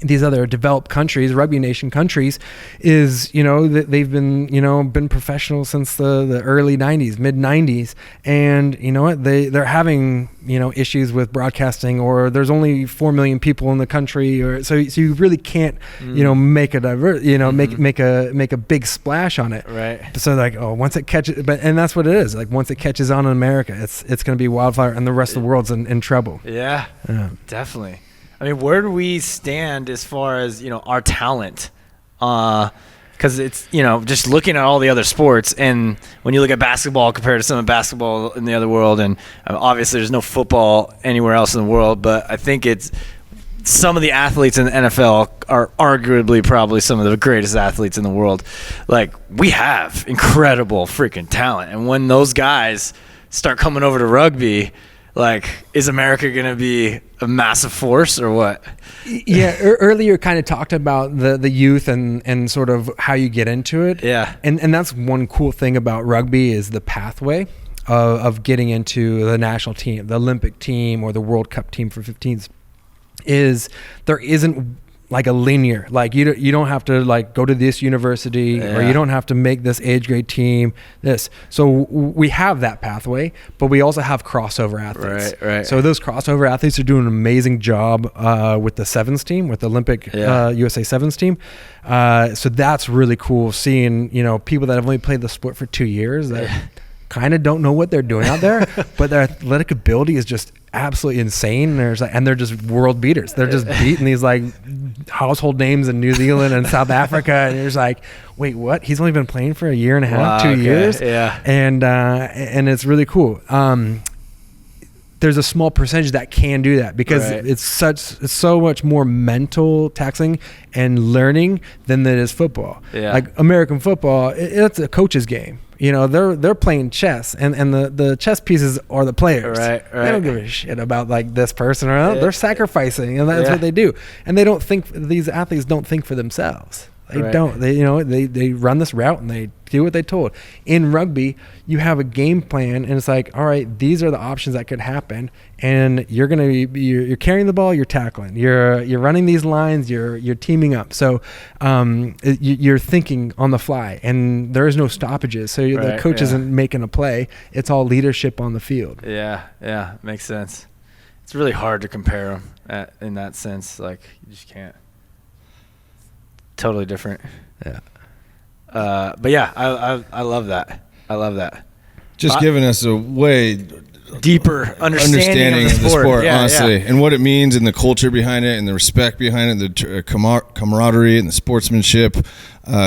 these other developed countries, rugby nation countries, is, you know, that they've been professional since the early 90s, mid 90s, and you know what, they're having, you know, issues with broadcasting, or there's only 4 million people in the country, or so you really can't you know, make a make a big splash on it, right? So like, oh, once it catches, and that's what it is, like once it catches on in America, it's going to be wildfire, and the rest of the world's in trouble. Yeah, definitely. I mean, where do we stand as far as, you know, our talent? Because it's, you know, just looking at all the other sports, and when you look at basketball compared to some of basketball in the other world, and obviously there's no football anywhere else in the world, but I think it's some of the athletes in the NFL are arguably probably some of the greatest athletes in the world. Like, we have incredible freaking talent, and when those guys start coming over to rugby, like, is America going to be a massive force or what? Yeah, earlier kind of talked about the youth and sort of how you get into it. Yeah. And that's one cool thing about rugby, is the pathway of getting into the national team, the Olympic team, or the World Cup team for 15s, is there isn't like a linear, like you don't have to like go to this university, or you don't have to make this age grade team, so we have that pathway, but we also have crossover athletes. Right. So those crossover athletes are doing an amazing job with the sevens team, with the Olympic USA sevens team. So that's really cool, seeing, you know, people that have only played the sport for 2 years that kind of don't know what they're doing out there, but their athletic ability is just absolutely insane. And they're just world beaters. They're just beating these like household names in New Zealand and South Africa, and you're just like, wait, what? He's only been playing for a year and a half, 2 years. Yeah. And it's really cool. There's a small percentage that can do that, because it's so much more mental taxing and learning than it is football. Yeah. Like American football, it's a coach's game. You know, they're playing chess, and the chess pieces are the players. Right. They don't give a shit about like this person, or they're sacrificing, and that's what they do. And they don't think, these athletes don't think for themselves. They don't. They, you know, they run this route and they do what they told. In rugby, you have a game plan, and it's like, all right, these are the options that could happen, and you're carrying the ball, you're tackling, you're running these lines, you're teaming up. So you're thinking on the fly, and there is no stoppages. So the coach isn't making a play; it's all leadership on the field. Yeah, makes sense. It's really hard to compare them in that sense. Like, you just can't. Totally different. Yeah. But yeah, I love that. I love that. Just giving us a way deeper understanding of the sport, honestly, and what it means, and the culture behind it, and the respect behind it, the camaraderie and the sportsmanship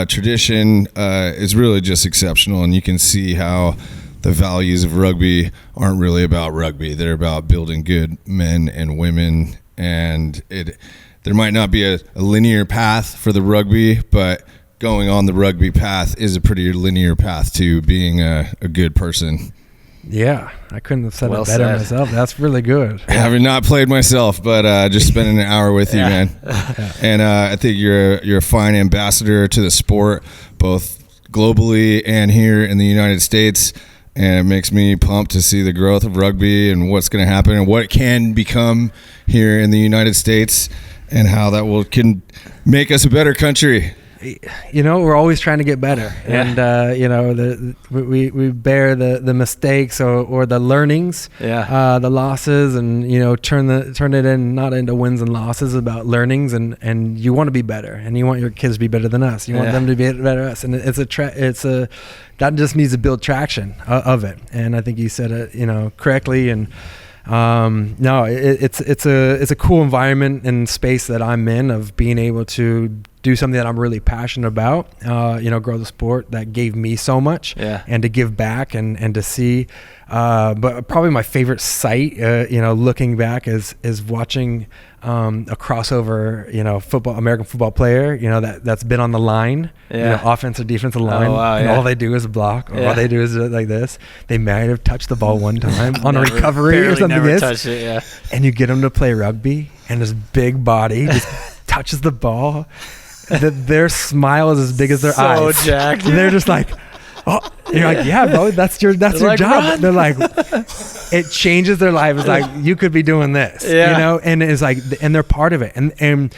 tradition is really just exceptional. And you can see how the values of rugby aren't really about rugby; they're about building good men and women. And there might not be a linear path for the rugby, but going on the rugby path is a pretty linear path to being a good person. Yeah, I couldn't have said it better myself. That's really good. Having not played myself, but just spending an hour with you, man. And I think you're a fine ambassador to the sport, both globally and here in the United States. And it makes me pumped to see the growth of rugby and what's going to happen and what it can become here in the United States, and how that can make us a better country. You know, we're always trying to get better, and you know, we bear the mistakes or the learnings, the losses, and you know, turn it in not into wins and losses, about learnings, and you want to be better, and you want your kids to be better than us. You want them to be better than us, and that just needs to build traction of it. And I think you said it, you know, correctly, and. No, it's a cool environment and space that I'm in, of being able to do something that I'm really passionate about, you know, grow the sport that gave me so much, and to give back and to see, but probably my favorite sight, you know, looking back is watching, a crossover, you know, American football player, you know, that's been on the line, you know, offensive, defensive line, and all they do is block, or all they do is like this. They might have touched the ball one time on a recovery or something. And you get them to play rugby, and this big body just touches the ball. Their smile is as big as their eyes. So jacked. They're just like, oh, you're like, yeah, bro, that's your like, job. Run. They're like, it changes their life. It's like, you could be doing this, you know, and it's like, and they're part of it. And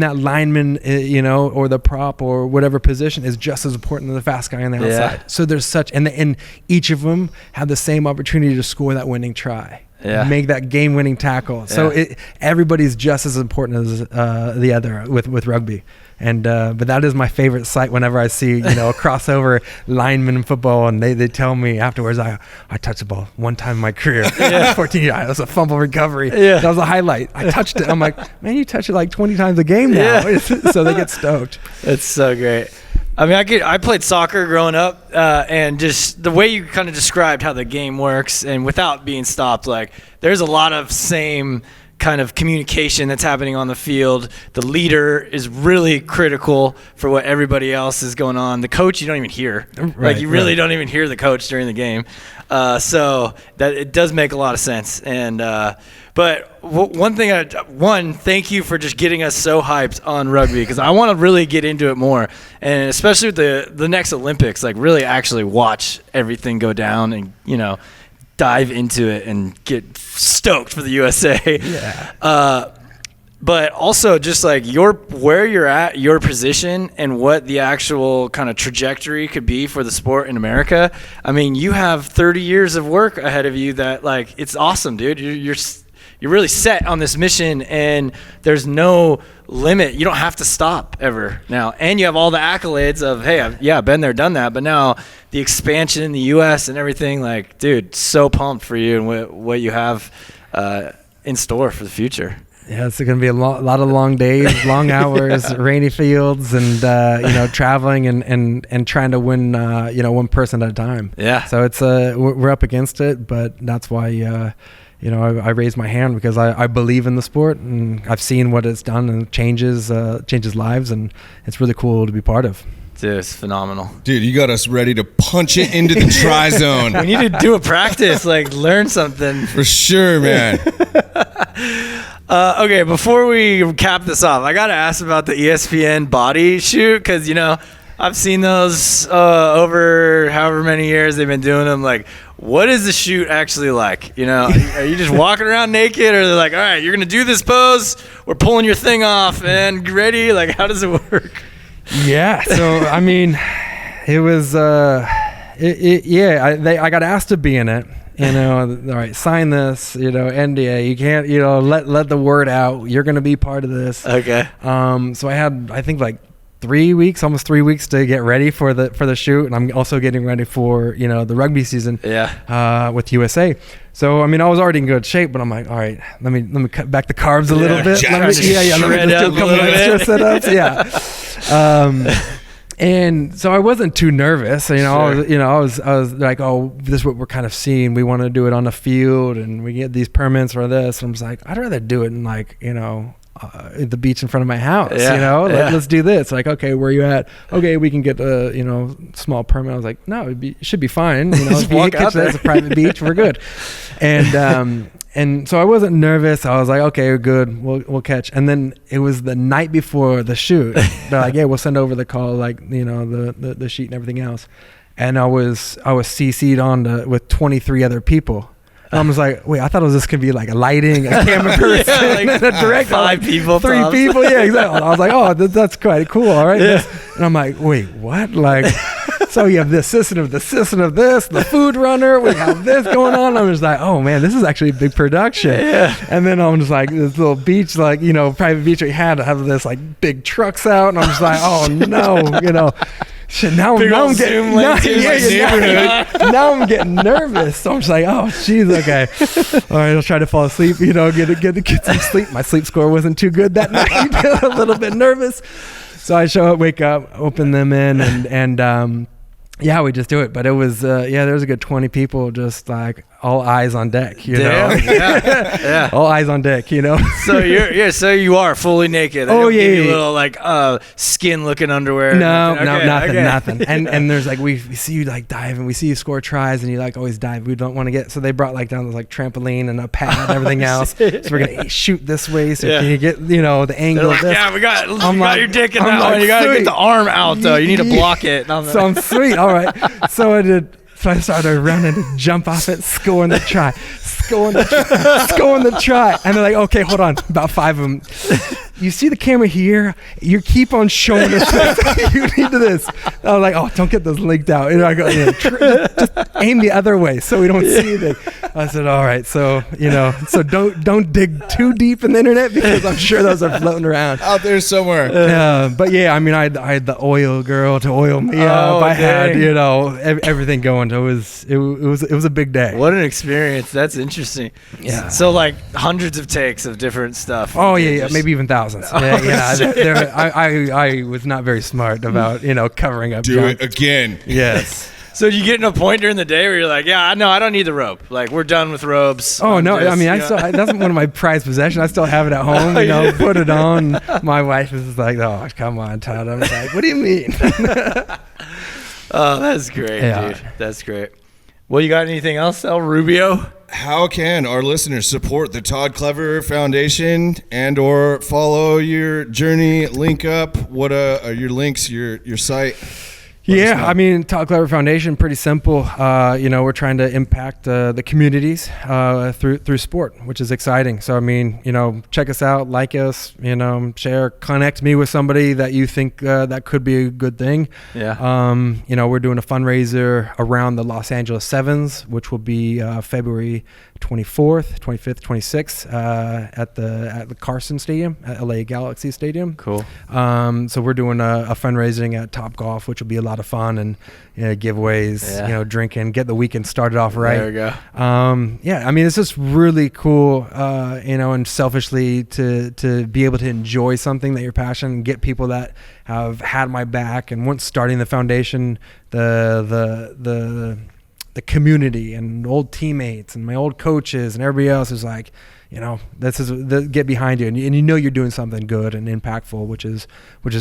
that lineman, you know, or the prop or whatever position is just as important as the fast guy on the outside. So there's such, and each of them have the same opportunity to score that winning try. Make that game-winning tackle. So everybody's just as important as the other with rugby. And but that is my favorite sight whenever I see, you know, a crossover lineman in football, and they tell me afterwards, I touched the ball one time in my career. 14 years. That was a fumble recovery. That was a highlight. I touched it. I'm like, man, you touch it like 20 times a game now. So they get stoked. It's so great. I mean, I played soccer growing up, and just the way you kind of described how the game works, and without being stopped, like there's a lot of same kind of communication that's happening on the field. The leader is really critical for what everybody else is going on. The coach, you don't even hear. Like you really don't even hear the coach during the game. So that it does make a lot of sense. And but one thing, thank you for just getting us so hyped on rugby, because I want to really get into it more, and especially with the next Olympics, like really actually watch everything go down, and you know, dive into it and get stoked for the USA. But also just like where you're at, your position, and what the actual kind of trajectory could be for the sport in America. I mean, you have 30 years of work ahead of you that, like, it's awesome, dude. You're really set on this mission, and there's no limit. You don't have to stop ever now. And you have all the accolades of, hey, I've been there, done that. But now the expansion in the U.S. and everything, like, dude, so pumped for you and what you have in store for the future. Yeah, it's going to be a lot of long days, long hours, rainy fields, and you know, traveling and trying to win, you know, one person at a time. Yeah. So it's we're up against it, but that's why you know, I raised my hand, because I believe in the sport, and I've seen what it's done, and changes lives, and it's really cool to be part of. Dude, it's phenomenal. Dude, you got us ready to punch it into the try zone. We need to do a practice, like learn something. For sure, man. Okay, before we cap this off, I got to ask about the ESPN body shoot, because, you know, I've seen those over however many years they've been doing them. Like, what is the shoot actually like? You know, are you just walking around naked, or they're like, all right, you're going to do this pose, we're pulling your thing off, and ready? Like, how does it work? Yeah, so, I mean, it was, I got asked to be in it. You know, all right, sign this, you know, NDA. You can't, you know, let the word out. You're going to be part of this. Okay. So I had, I think, like almost 3 weeks to get ready for the shoot, and I'm also getting ready for the rugby season. With USA. So I mean, I was already in good shape, but I'm like, all right, let me cut back the carbs a little bit. Let me just do a couple extra sit-ups. And so I wasn't too nervous. I was like, oh, this is what we're kind of seeing. We want to do it on the field, and we get these permits for this. And I'm just like, I'd rather do it in at the beach in front of my house. Let's do this. Like, okay, where are you at? Okay, we can get a small permit. I was like, no, it should be fine. Just walk out there. It's a private beach. We're good. And so I wasn't nervous. I was like, okay, we're good. We'll catch. And then it was the night before the shoot. They're like, yeah, we'll send over the call, the sheet and everything else. And I was CC'd on with 23 other people. I was like, wait, I thought it was just going to be like a lighting, a camera person, and a director. 5 people. 3 people. Yeah, exactly. I was like, oh, that's quite cool. All right. Yeah. And I'm like, wait, what? Like, so you have the assistant of this, the food runner. We have this going on. I'm just like, oh man, this is actually a big production. Yeah. And then I'm just like, this little beach, private beach we had to have this big trucks out. And I'm just like, oh no, Shit, now I'm getting nervous. So I'm just like, oh, jeez, okay. All right, I'll try to fall asleep, get some sleep. My sleep score wasn't too good that night. A little bit nervous. So I show up, wake up, open them in, and we just do it. But it was, there was a good 20 people, just like all eyes on deck, Yeah. All eyes on deck, So you are fully naked. Little skin looking underwear. Nothing. And there's we see you dive, and we see you score tries, and you always dive. We don't want to get, so they brought down this trampoline and a pad and everything else. So we're gonna shoot this way. So can you get the angle? Of this? Yeah, we got your dick in that one. You gotta get the arm out though. You need to block it. So I'm sweet. All right. So I did. So I started running to jump off it, scoring the try. And they're like, okay, hold on. About 5 of them. You see the camera here? You keep on showing us this. You need this. I was like, oh, don't get those linked out. And I go, just aim the other way so we don't see anything. I said, all right. So, so don't dig too deep in the internet, because I'm sure those are floating around out there somewhere. But yeah, I mean, I had the oil girl to oil me up. I had, everything going. It was a big day. What an experience. That's interesting. Yeah. So hundreds of takes of different stuff. Oh yeah, maybe even thousands. I was not very smart about covering up. Do it again. Yes. So you get in a point during the day where you're like, yeah, no, I don't need the rope. We're done with ropes. Oh no, I mean, that's one of my prized possessions. I still have it at home. Put it on. My wife is like, oh, come on, Todd. I'm like, what do you mean? Oh, that's great, dude. That's great. Well, you got anything else, El Rubio? How can our listeners support the Todd Clever Foundation and or follow your journey? Link up. What are your links? Your site? Yeah, I mean, Todd Clever Foundation, pretty simple. We're trying to impact the communities through sport, which is exciting. So, I mean, check us out, like us, share, connect me with somebody that you think that could be a good thing. Yeah. We're doing a fundraiser around the Los Angeles Sevens, which will be February 24th, 25th, 26th at the Carson Stadium, at LA Galaxy Stadium. Cool. So we're doing a fundraising at Top Golf, which will be a lot of fun, and giveaways, drinking, get the weekend started off right. There we go. I mean, it's just really cool, and selfishly to be able to enjoy something that you're passionate and get people that have had my back. And once starting the foundation, the community and old teammates and my old coaches and everybody else is like, this is get behind you, and you're doing something good and impactful, which is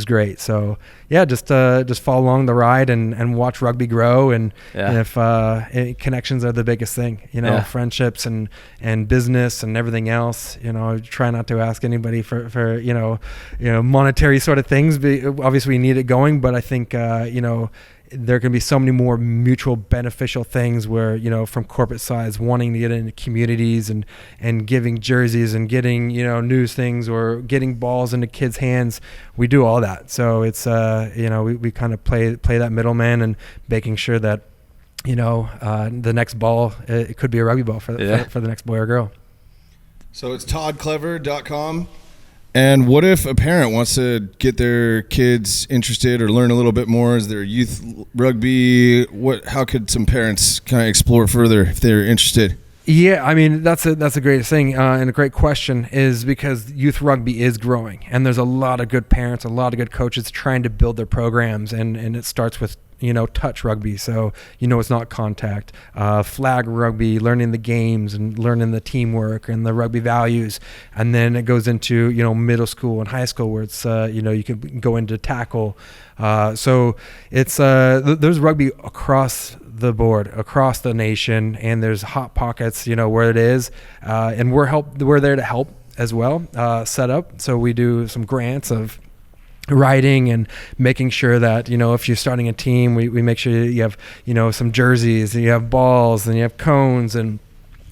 great. So yeah, just follow along the ride and watch rugby grow, and if connections are the biggest thing, friendships and business and everything else. Try not to ask anybody for monetary sort of things. But obviously we need it going, but I think there can be so many more mutual beneficial things where, from corporate sides wanting to get into communities and giving jerseys and getting, news things or getting balls into kids' hands. We do all that. So it's, we kind of play that middleman and making sure that, the next ball, it could be a rugby ball for the next boy or girl. So it's toddclever.com. And what if a parent wants to get their kids interested or learn a little bit more? Is there youth rugby? How could some parents kind of explore further if they're interested? Yeah, I mean, that's a great thing and a great question, is because youth rugby is growing, and there's a lot of good parents, a lot of good coaches trying to build their programs, and it starts with touch rugby, so it's not contact, flag rugby, learning the games and learning the teamwork and the rugby values, and then it goes into middle school and high school where it's you can go into tackle, so it's there's rugby across the board, across the nation, and there's hot pockets where it is, and we're there to help as well, set up. So we do some grants of writing and making sure that if you're starting a team, we make sure you have some jerseys, and you have balls, and you have cones and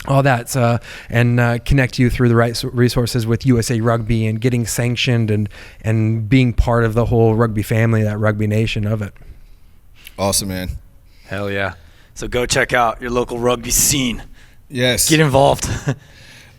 all that, and connect you through the right resources with USA Rugby and getting sanctioned and being part of the whole rugby family, that rugby nation of it. Awesome, man. Hell yeah. So go check out your local rugby scene. Yes. Get involved.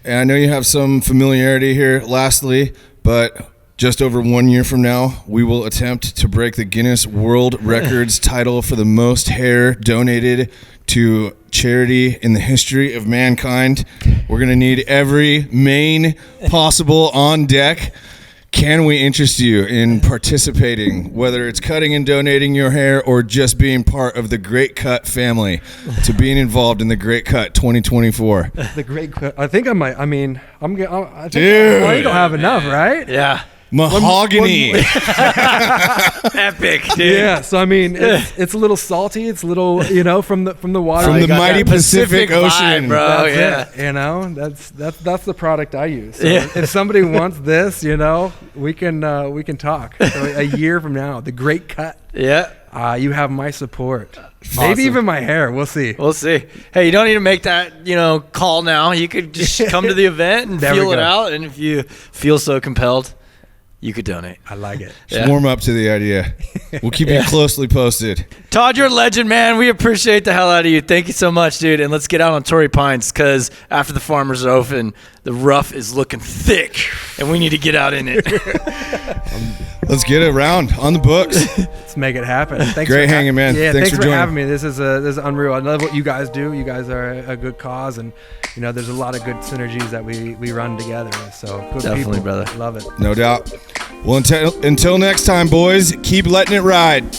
And I know you have some familiarity here, lastly, but just over 1 year from now, we will attempt to break the Guinness World Records title for the most hair donated to charity in the history of mankind. We're going to need every mane possible on deck. Can we interest you in participating, whether it's cutting and donating your hair or just being part of the Great Cut family, to being involved in the Great Cut 2024? The Great Cut. I think I might. I think Dude. I don't have enough, right? Yeah. Mahogany. Epic, dude. Yeah, so I mean, it's a little salty. It's a little, from the water. From the mighty Pacific Ocean. Vibe, bro. That's it, that's the product I use. So if somebody wants this, we can talk. So a year from now, the Great Cut. Yeah. You have my support. Awesome. Maybe even my hair. We'll see. We'll see. Hey, you don't need to make that, call now. You could just come to the event and feel it out. And if you feel so compelled, you could donate. I like it. Just warm up to the idea. We'll keep you closely posted. Todd, you're a legend, man. We appreciate the hell out of you. Thank you so much, dude. And let's get out on Torrey Pines, because after the farmers are open, the rough is looking thick, and we need to get out in it. Let's get it around on the books. Let's make it happen. Thanks Great hanging, man. Yeah, thanks for joining. having me. This is unreal. I love what you guys do. You guys are a good cause, and there's a lot of good synergies that we run together. So good Definitely, people. brother. Love it. No doubt. Well, until next time, boys, keep letting it ride.